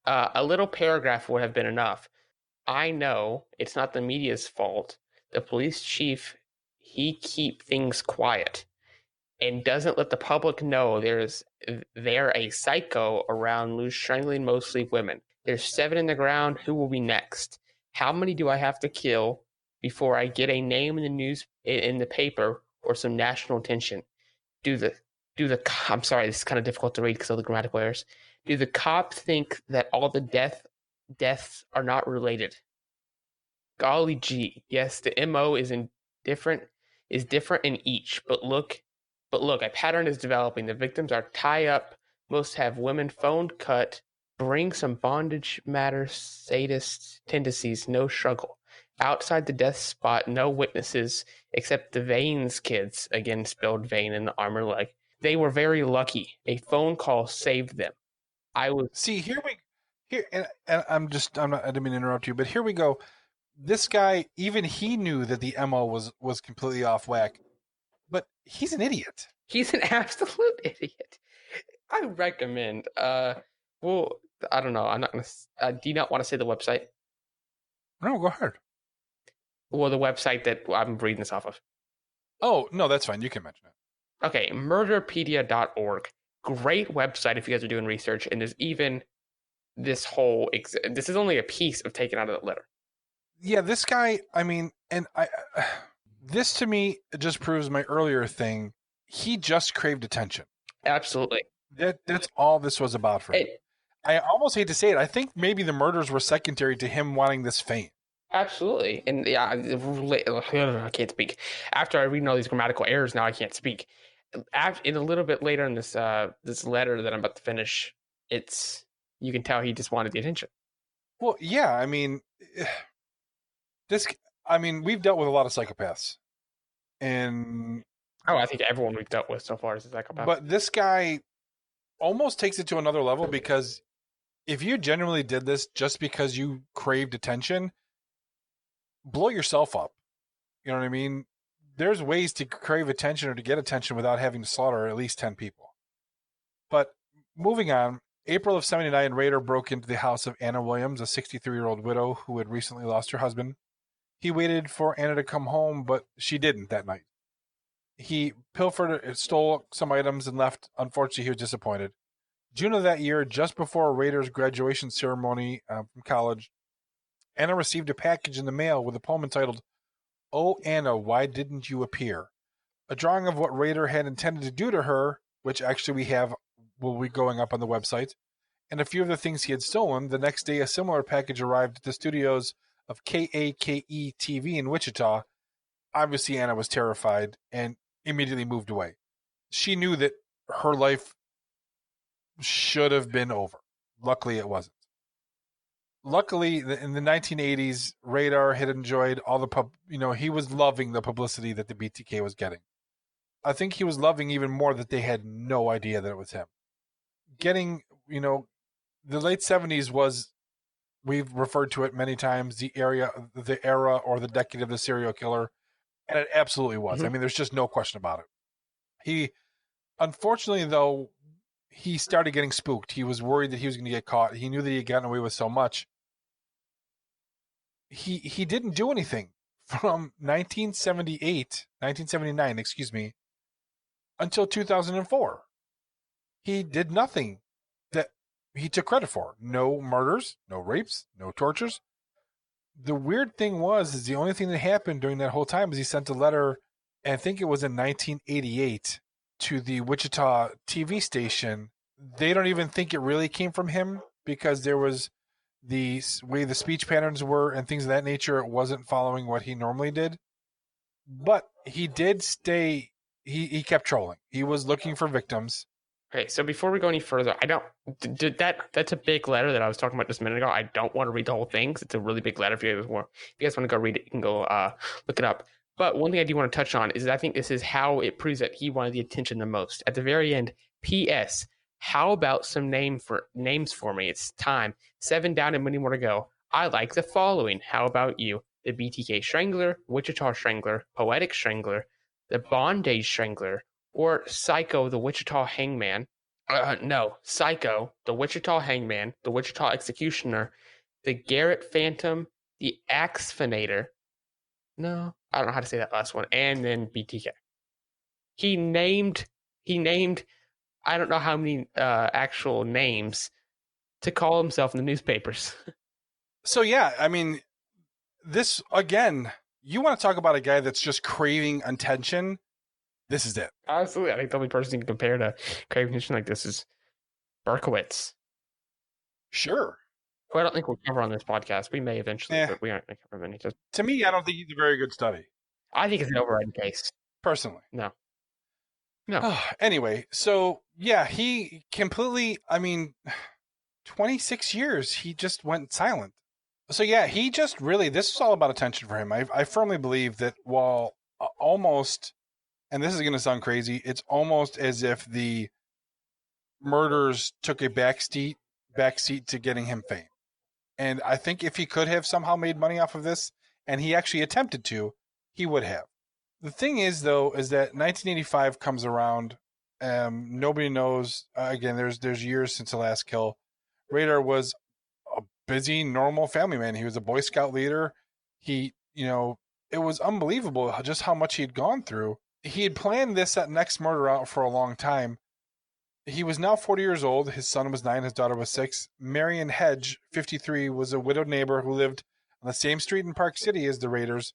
A little paragraph would have been enough. I know it's not the media's fault. The police chief, he keep things quiet and doesn't let the public know they're a psycho around loose strangling mostly women. There's 7 in the ground. Who will be next? How many do I have to kill before I get a name in the news, in the paper, or some national attention? I'm sorry, this is kind of difficult to read because of the grammatical errors. Do the cops think that all the deaths are not related? Golly gee, yes, the MO is different in each, but look, a pattern is developing. The victims are tie up, most have women phoned cut, bring some bondage matter, sadist tendencies, no struggle. Outside the death spot, no witnesses except the Veins kids, again spelled vein in the arm or leg. They were very lucky. A phone call saved them. I didn't mean to interrupt you, but here we go. This guy, even he knew that the MO was completely off whack, but he's an idiot. He's an absolute idiot. I recommend. Well, I don't know. I'm not gonna. Do you not want to say the website? No, go ahead. Well, the website that I'm reading this off of. Oh no, that's fine. You can mention it. Okay, murderpedia.org. Great website if you guys are doing research, and there's even this whole. This is only a piece of taken out of that letter. Yeah, this guy. I mean, and this to me just proves my earlier thing. He just craved attention. Absolutely. That's all this was about for him. I almost hate to say it. I think maybe the murders were secondary to him wanting this fame. Absolutely. And yeah, I can't speak. After I read all these grammatical errors, now I can't speak. In a little bit later in this this letter that I'm about to finish, you can tell he just wanted the attention. Well, yeah, I mean, we've dealt with a lot of psychopaths. And I think everyone we've dealt with so far is a psychopath. But this guy almost takes it to another level because if you genuinely did this just because you craved attention, blow yourself up. You know what I mean? There's ways to crave attention or to get attention without having to slaughter at least 10 people. But moving on, April of 1979, Rader broke into the house of Anna Williams, a 63-year-old widow who had recently lost her husband. He waited for Anna to come home, but she didn't that night. He stole some items and left. Unfortunately, he was disappointed. June of that year, just before Rader's graduation ceremony from college, Anna received a package in the mail with a poem entitled, "Oh, Anna, why didn't you appear?" A drawing of what Rader had intended to do to her, which actually will be going up on the website, and a few of the things he had stolen. The next day, a similar package arrived at the studios of KAKE TV in Wichita. Obviously, Anna was terrified and immediately moved away. She knew that her life should have been over. Luckily, it wasn't. Luckily, in the 1980s, Rader had enjoyed all the he was loving the publicity that the BTK was getting. I think he was loving even more that they had no idea that it was him. Getting, the late 70s was, we've referred to it many times, the era or the decade of the serial killer, and it absolutely was. Mm-hmm. I mean, there's just no question about it. Unfortunately, though, he started getting spooked. He was worried that he was going to get caught. He knew that he had gotten away with so much. He didn't do anything from 1979, until 2004. He did nothing that he took credit for. No murders, no rapes, no tortures. The weird thing is the only thing that happened during that whole time is he sent a letter, and I think it was in 1988, to the Wichita TV station. They don't even think it really came from him because there was the way the speech patterns were and things of that nature. It wasn't following what he normally did. But he did stay, he kept trolling. He was looking for victims. Okay, so before we go any further, that's a big letter that I was talking about just a minute ago. I don't want to read the whole thing because it's a really big letter. If you guys want to go read it, you can go look it up. But one thing I do want to touch on is that I think this is how it proves that he wanted the attention the most. At the very end, P.S. How about some names for me? It's time. 7 down and many more to go. I like the following. How about you? The BTK Strangler, Wichita Strangler, Poetic Strangler, the Bondage Strangler, or Psycho, the Wichita Hangman. No, Psycho, the Wichita Hangman, the Wichita Executioner, the Garrett Phantom, the Axefinator. No, I don't know how to say that last one. And then BTK. He named, I don't know how many actual names to call himself in the newspapers. So, yeah, I mean, this, again, you want to talk about a guy that's just craving attention. This is it. Absolutely. I think the only person you can compare to craving attention like this is Berkowitz. Sure. Who I don't think we'll cover on this podcast. We may eventually, but we aren't going to cover him. To me, I don't think he's a very good study. I think it's an overriding case. Personally. No. Anyway, so, yeah, he completely, 26 years, he just went silent. So, yeah, he just really, this is all about attention for him. I firmly believe that while almost, and this is going to sound crazy, it's almost as if the murders took a backseat to getting him fame. And I think if he could have somehow made money off of this, and he actually attempted to, he would have. The thing is, though, is that 1985 comes around. Nobody knows. Again, there's years since the last kill. Rader was a busy, normal family man. He was a Boy Scout leader. He, it was unbelievable just how much he'd gone through. He had planned that next murder out for a long time. He was now 40 years old. His son was 9. His daughter was 6. Maureen Hedge, 53, was a widowed neighbor who lived on the same street in Park City as the Raiders.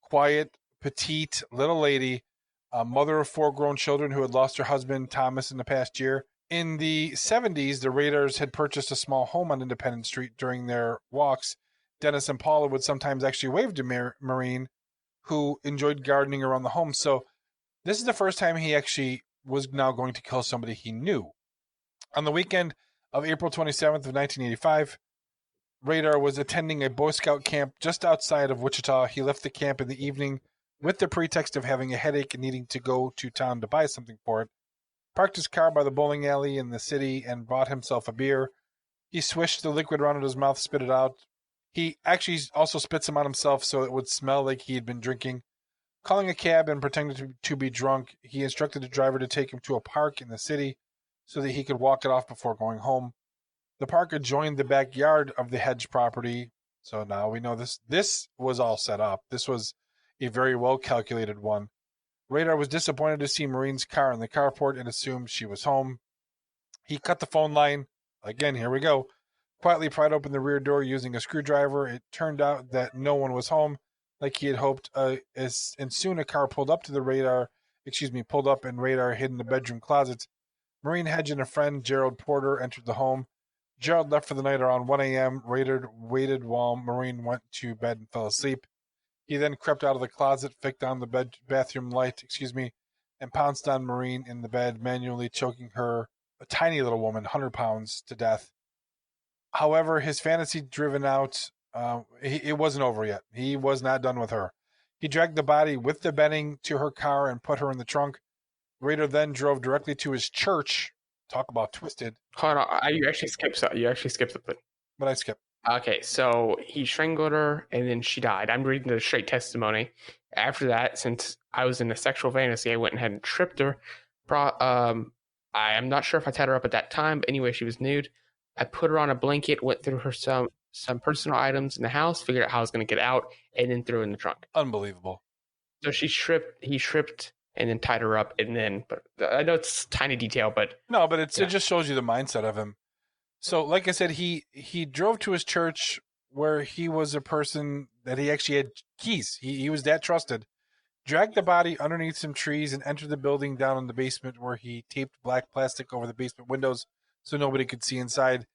Quiet, petite, little lady, a mother of 4 grown children who had lost her husband, Thomas, in the past year. In the 70s, the Raiders had purchased a small home on Independence Street during their walks. Dennis and Paula would sometimes actually wave to Maureen, who enjoyed gardening around the home. So this is the first time he actually was now going to kill somebody he knew. On the weekend of April 27th of 1985, Rader was attending a Boy Scout camp just outside of Wichita. He left the camp in the evening with the pretext of having a headache and needing to go to town to buy something for it. Parked his car by the bowling alley in the city and bought himself a beer. He swished the liquid around in his mouth, spit it out. He actually also spit some on himself so it would smell like he had been drinking. Calling a cab and pretending to be drunk, he instructed the driver to take him to a park in the city so that he could walk it off before going home. The park adjoined the backyard of the Hedge property, so now we know this was all set up. This was a very well-calculated one. Rader was disappointed to see Maureen's car in the carport and assumed she was home. He cut the phone line. Again, here we go. Quietly pried open the rear door using a screwdriver. It turned out that no one was home, like he had hoped. And soon a car pulled up and Rader hid in the bedroom closet. Maureen Hedge and a friend, Gerald Porter, entered the home. Gerald left for the night around 1 a.m. Rader waited while Maureen went to bed and fell asleep. He then crept out of the closet, flicked on the bathroom light, and pounced on Maureen in the bed, manually choking her, a tiny little woman, 100 pounds, to death. However, his fantasy driven out, it wasn't over yet. He was not done with her. He dragged the body with the bedding to her car and put her in the trunk. Rader then drove directly to his church. Talk about twisted. Hold on, you actually skipped something. But I skipped. Okay, so he strangled her and then she died. I'm reading the straight testimony. After that, since I was in a sexual fantasy, I went ahead and tripped her, I am not sure if I tied her up at that time, but anyway, she was nude. I put her on a blanket, went through her some personal items in the house, figured out how I was going to get out, and then threw her in the trunk. Unbelievable. So he stripped, and then tied her up, and then. But I know it's tiny detail, but no, but it just shows you the mindset of him. So, like I said, he drove to his church where he was a person that he actually had keys. He was that trusted. Dragged the body underneath some trees and entered the building down in the basement where he taped black plastic over the basement windows so nobody could see inside.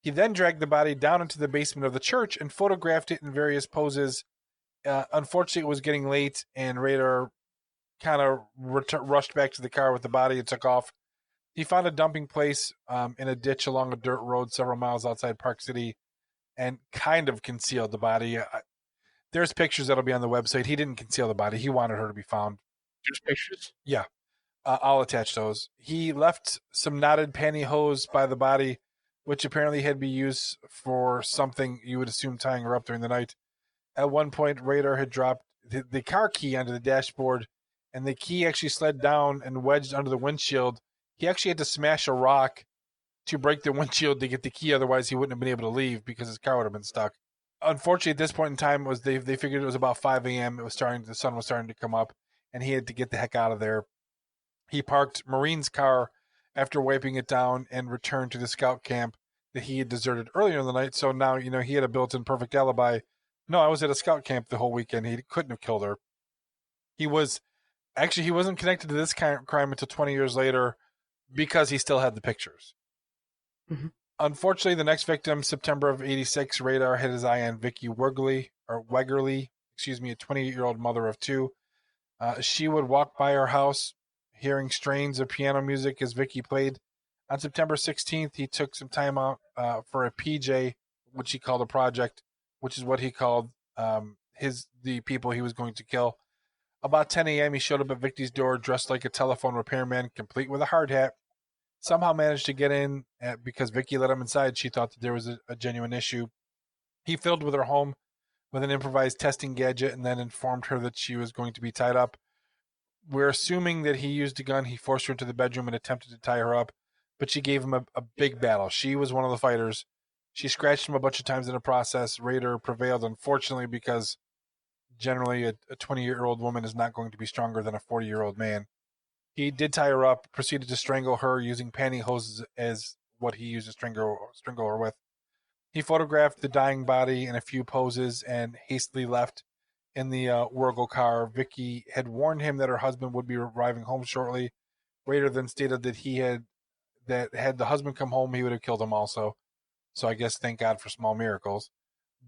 He then dragged the body down into the basement of the church and photographed it in various poses. Unfortunately, it was getting late, and Rader kind of rushed back to the car with the body and took off. He found a dumping place in a ditch along a dirt road several miles outside Park City and kind of concealed the body. There's pictures that'll be on the website. He didn't conceal the body. He wanted her to be found. There's pictures? Yeah. I'll attach those. He left some knotted pantyhose by the body, which apparently had been used for something you would assume tying her up during the night. At one point, Rader had dropped the car key onto the dashboard, and the key actually slid down and wedged under the windshield. He actually had to smash a rock to break the windshield to get the key. Otherwise, he wouldn't have been able to leave because his car would have been stuck. Unfortunately, at this point in time, they figured it was about 5 a.m. The sun was starting to come up, and he had to get the heck out of there. He parked Maureen's car after wiping it down and returned to the scout camp that he had deserted earlier in the night. So now, he had a built-in perfect alibi. No, I was at a scout camp the whole weekend. He couldn't have killed her. He wasn't connected to this crime until 20 years later because he still had the pictures. Mm-hmm. Unfortunately, the next victim, September of 86, Rader had his eye on Vicki Wegerle, a 28-year-old mother of two. She would walk by her house hearing strains of piano music as Vicki played. On September 16th, he took some time out for a PJ, which he called a project, which is what he called the people he was going to kill. About 10 a.m., he showed up at Vicki's door dressed like a telephone repairman, complete with a hard hat. Somehow managed to get in because Vicki let him inside. She thought that there was a genuine issue. He fiddled with her home with an improvised testing gadget and then informed her that she was going to be tied up. We're assuming that he used a gun. He forced her into the bedroom and attempted to tie her up, but she gave him a big battle. She was one of the fighters. She scratched him a bunch of times in the process. Rader prevailed, unfortunately, because generally a 20-year-old woman is not going to be stronger than a 40-year-old man. He did tie her up, proceeded to strangle her using pantyhose as what he used to strangle her with. He photographed the dying body in a few poses and hastily left in the Wegerle car. Vicki had warned him that her husband would be arriving home shortly. Rader then stated that had the husband come home, he would have killed him also. So I guess thank God for small miracles.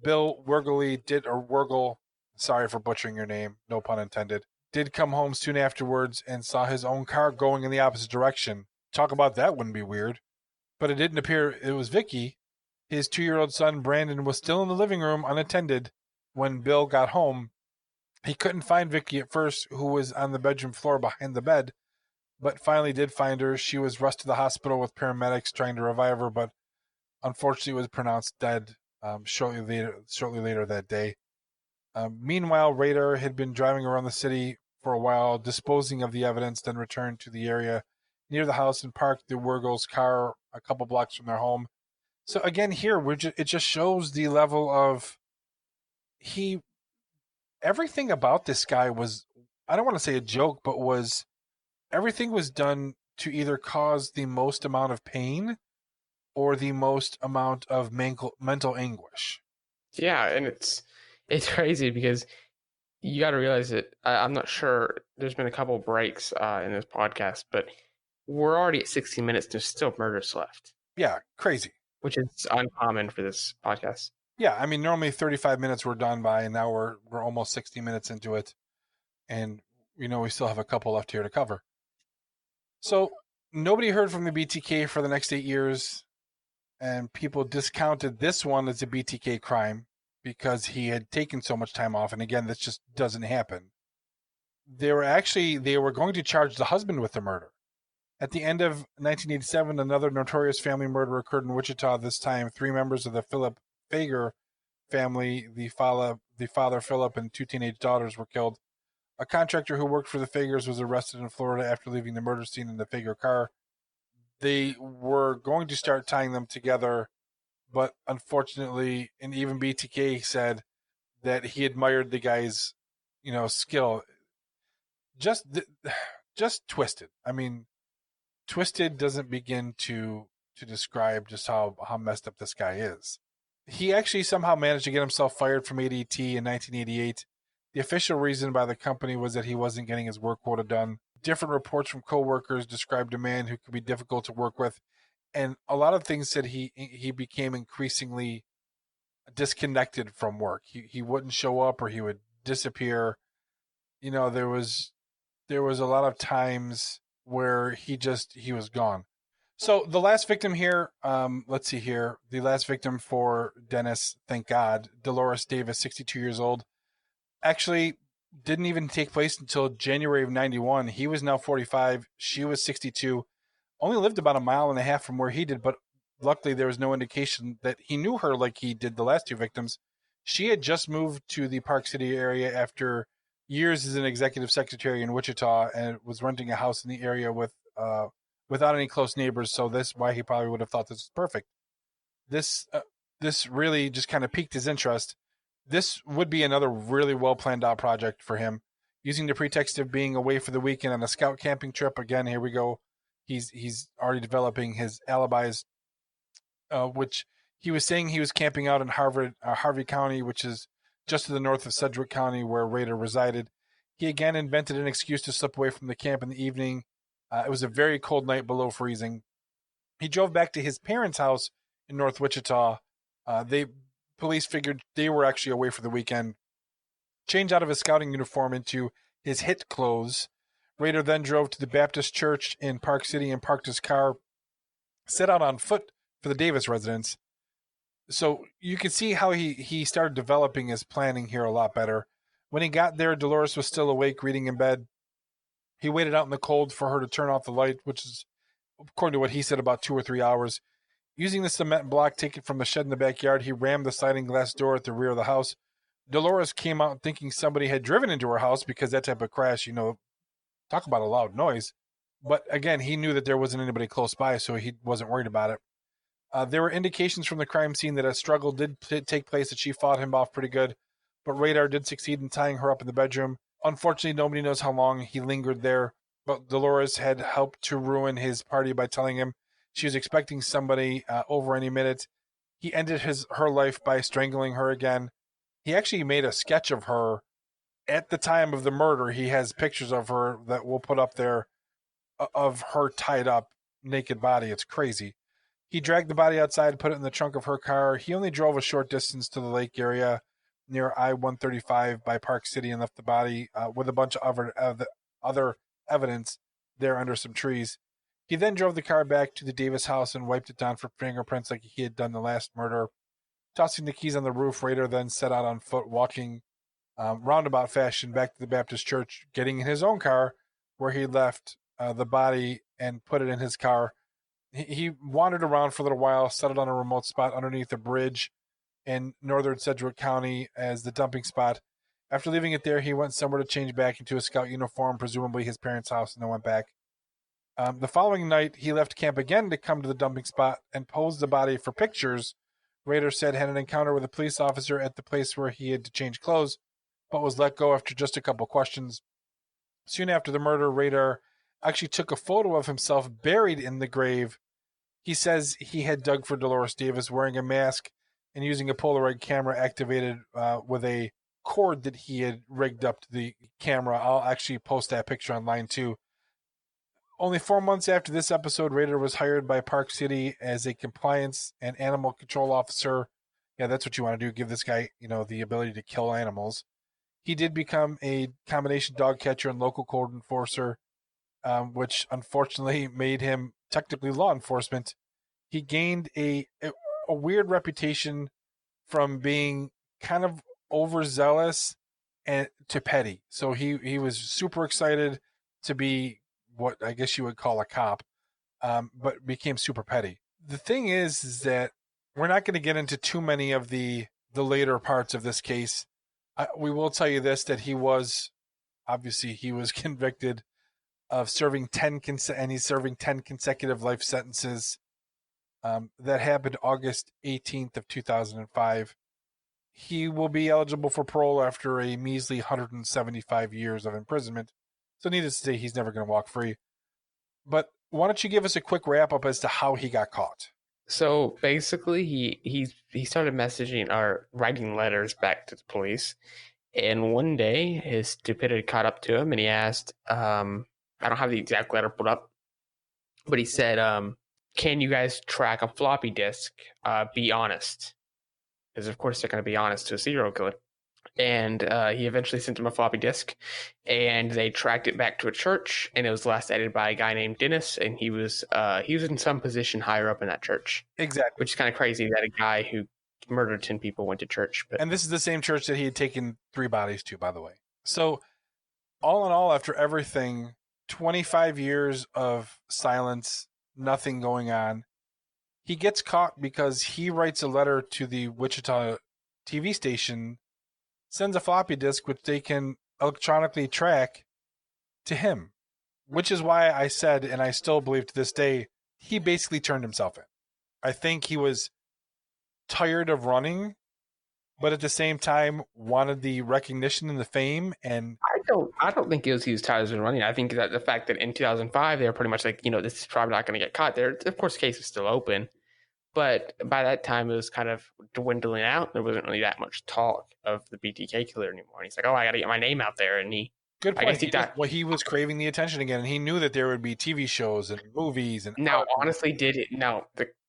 Bill Wegerle, sorry for butchering your name, no pun intended, did come home soon afterwards and saw his own car going in the opposite direction. Talk about that wouldn't be weird. But it didn't appear it was Vicki. His 2-year-old son, Brandon, was still in the living room unattended when Bill got home. He couldn't find Vicki at first, who was on the bedroom floor behind the bed, but finally did find her. She was rushed to the hospital with paramedics trying to revive her, but unfortunately was pronounced dead shortly later that day. Meanwhile, Rader had been driving around the city for a while, disposing of the evidence, then returned to the area near the house and parked the Wegerle's car a couple blocks from their home. So again, here it just shows the level of everything about this guy was, I don't want to say a joke, but everything was done to either cause the most amount of pain or the most amount of mental anguish. Yeah, and it's crazy because you got to realize that I'm not sure. There's been a couple breaks in this podcast, but we're already at 60 minutes. There's still murders left. Yeah, crazy. Which is uncommon for this podcast. Yeah, I mean, normally 35 minutes we're done by, and now we're almost 60 minutes into it, and we still have a couple left here to cover. So nobody heard from the BTK for the next 8 years, and people discounted this one as a BTK crime because he had taken so much time off, and again, this just doesn't happen. They were going to charge the husband with the murder. At the end of 1987, another notorious family murder occurred in Wichita. This time, 3 members of the Philip Fager family, the father Philip and 2 teenage daughters, were killed. A contractor who worked for the Fagers was arrested in Florida after leaving the murder scene in the Fager car. They were going to start tying them together, but unfortunately, and even BTK said that he admired the guy's, skill. Just, just twisted. I mean, twisted doesn't begin to describe just how messed up this guy is. He actually somehow managed to get himself fired from ADT in 1988. The official reason by the company was that he wasn't getting his work quota done. Different reports from coworkers described a man who could be difficult to work with, and a lot of things said he became increasingly disconnected from work. He wouldn't show up, or he would disappear. There was a lot of times where he was gone. So the last victim here, let's see here. The last victim for Dennis, thank God, Dolores Davis, 62 years old, actually didn't even take place until January of 91. He was now 45. She was 62. Only lived about a mile and a half from where he did, but luckily there was no indication that he knew her like he did the last two victims. She had just moved to the Park City area after years as an executive secretary in Wichita, and was renting a house in the area without any close neighbors. So that's why he probably would have thought this was perfect. This really just kind of piqued his interest. This would be another really well planned out project for him, using the pretext of being away for the weekend on a scout camping trip. Again, here we go. He's already developing his alibis, which he was saying he was camping out in Harvey County, which is just to the north of Sedgwick County, where Rader resided. He again invented an excuse to slip away from the camp in the evening. It was a very cold night below freezing. He drove back to his parents' house in North Wichita. Police figured they were actually away for the weekend. Changed out of his scouting uniform into his hit clothes. Rader then drove to the Baptist church in Park City and parked his car, set out on foot for the Davis residence. So you can see how he started developing his planning here a lot better. When he got there, Dolores was still awake, reading in bed. He waited out in the cold for her to turn off the light, which is, according to what he said, about 2 or 3 hours. Using the cement block taken from the shed in the backyard, he rammed the sliding glass door at the rear of the house. Dolores came out thinking somebody had driven into her house, because that type of crash, talk about a loud noise. But again, he knew that there wasn't anybody close by, so he wasn't worried about it. There were indications from the crime scene that a struggle did take place, that she fought him off pretty good, but Rader did succeed in tying her up in the bedroom. Unfortunately, nobody knows how long he lingered there, but Dolores had helped to ruin his party by telling him she was expecting somebody over any minute. He ended her life by strangling her again. He actually made a sketch of her at the time of the murder. He has pictures of her that we'll put up there, of her tied up, naked body. It's crazy. He dragged the body outside, put it in the trunk of her car. He only drove a short distance to the lake area near I-135 by Park City, and left the body with a bunch of other evidence there under some trees. He then drove the car back to the Davis house and wiped it down for fingerprints like he had done the last murder. Tossing the keys on the roof, Rader then set out on foot, walking roundabout fashion back to the Baptist church, getting in his own car where he left the body and put it in his car. He wandered around for a little while, settled on a remote spot underneath a bridge in northern Sedgwick County as the dumping spot. After leaving it there, he went somewhere to change back into a scout uniform, presumably his parents' house, and then went back. The following night, he left camp again to come to the dumping spot and posed the body for pictures. Rader said had an encounter with a police officer at the place where he had to change clothes, but was let go after just a couple questions. Soon after the murder, Rader actually took a photo of himself buried in the grave. He says he had dug for Dolores Davis wearing a mask and using a Polaroid camera activated with a cord that he had rigged up to the camera. I'll actually post that picture online too. Only 4 months after this episode, Rader was hired by Park City as a compliance and animal control officer. Yeah, that's what you want to do. Give this guy, the ability to kill animals. He did become a combination dog catcher and local code enforcer, which unfortunately made him technically law enforcement. He gained a weird reputation from being kind of overzealous and to petty. So he was super excited to be what I guess you would call a cop, but became super petty. The thing is that we're not going to get into too many of the later parts of this case. We will tell you this, that he was Obviously, he was convicted of serving 10 and he's serving 10 consecutive life sentences. That happened August 18th of 2005. He will be eligible for parole after a measly 175 years of imprisonment. So needless to say, he's never going to walk free. But why don't you give us a quick wrap up as to how he got caught? So basically, he started messaging or writing letters back to the police, and one day his stupidity caught up to him, and he asked, I don't have the exact letter put up, but he said, "Can you guys track a floppy disk? Be honest," because of course they're going to be honest to a serial killer. And he eventually sent him a floppy disk, and they tracked it back to a church, and it was last edited by a guy named Dennis, and he was in some position higher up in that church. Exactly. Which is kind of crazy that a guy who murdered 10 people went to church. But And this is the same church that he had taken 3 bodies to, by the way. So all in all, after everything, 25 years of silence, nothing going on. He gets caught because he writes a letter to the Wichita TV station, sends a floppy disk, which they can electronically track to him, which is why I said, and I still believe to this day, he basically turned himself in. I think he was tired of running, but at the same time wanted the recognition and the fame. And I don't think he was tired of running. I think that the fact that in 2005 they were pretty much like, this is probably not going to get caught. There, of course, the case is still open, but by that time it was kind of dwindling out. There wasn't really that much talk of the BTK killer anymore. And he's like, I got to get my name out there, and good point. He was craving the attention again, and he knew that there would be TV shows and movies. And now, honestly,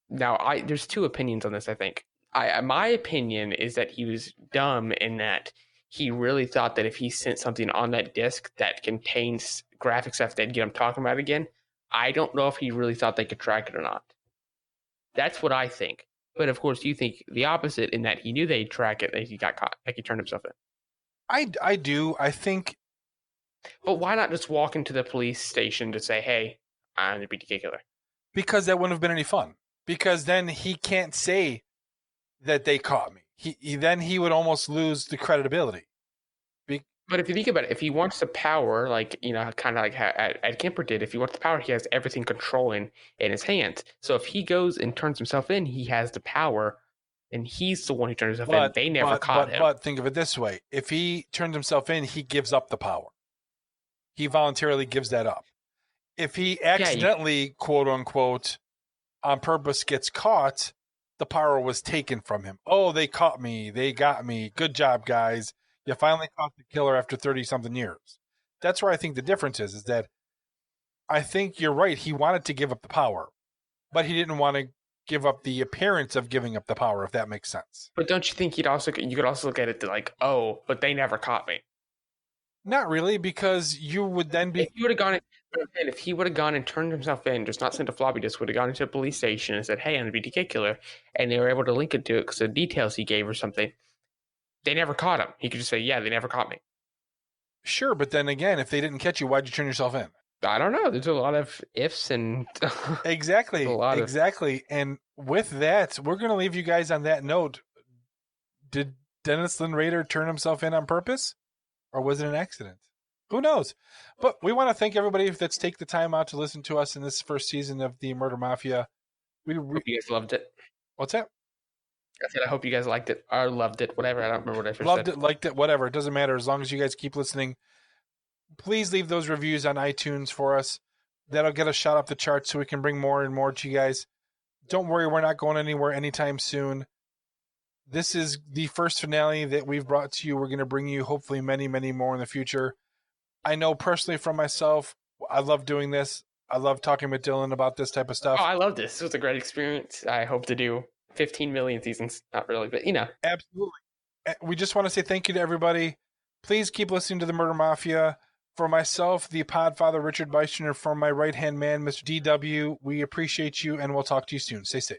there's 2 opinions on this. I think my opinion is that he was dumb in that he really thought that if he sent something on that disc that contains graphic stuff, they'd get him talking about it again. I don't know if he really thought they could track it or not. That's what I think. But of course, you think the opposite in that he knew they'd track it, that he got caught, like he turned himself in. I do. I think. But why not just walk into the police station to say, "Hey, I'm the BTK killer"? Because that wouldn't have been any fun. Because then he can't say that they caught me. He would almost lose the credibility. But if you think about it, if he wants the power, like, kind of like how Ed Kemper did, if he wants the power, he has everything controlling in his hands. So if he goes and turns himself in, he has the power, and he's the one who turns himself in. They never caught him. But think of it this way. If he turns himself in, he gives up the power. He voluntarily gives that up. If he accidentally, quote unquote, on purpose gets caught, the power was taken from him. Oh, they caught me. They got me. Good job, guys. You finally caught the killer after 30-something years. That's where I think the difference is that I think you're right. He wanted to give up the power, but he didn't want to give up the appearance of giving up the power, if that makes sense. But don't you think you could also look at it like, oh, but they never caught me? Not really, because you would then be... If he would have gone and turned himself in, just not sent a floppy disk, would have gone into a police station and said, "Hey, I'm the BTK killer," and they were able to link it to it because the details he gave or something, they never caught him. He could just say, "Yeah, they never caught me." Sure, but then again, if they didn't catch you, why'd you turn yourself in? I don't know. There's a lot of ifs and... Exactly. And with that, we're going to leave you guys on that note. Did Dennis Lynn Rader turn himself in on purpose? Or was it an accident? Who knows? But we want to thank everybody that's taken the time out to listen to us in this first season of the Murder Mafia. I hope you guys loved it. What's that? I said I hope you guys liked it or loved it. Whatever. I don't remember what I first loved said. Loved it, liked it, whatever. It doesn't matter as long as you guys keep listening. Please leave those reviews on iTunes for us. That'll get us shot up the charts so we can bring more and more to you guys. Don't worry, we're not going anywhere anytime soon. This is the first finale that we've brought to you. We're going to bring you hopefully many, many more in the future. I know personally from myself, I love doing this. I love talking with Dylan about this type of stuff. Oh, I love this. This was a great experience. I hope to do 15 million seasons. Not really, but Absolutely. We just want to say thank you to everybody. Please keep listening to the Murder Mafia. For myself, the Podfather Richard Beischner, from my right-hand man, Mr. DW, we appreciate you, and we'll talk to you soon. Stay safe.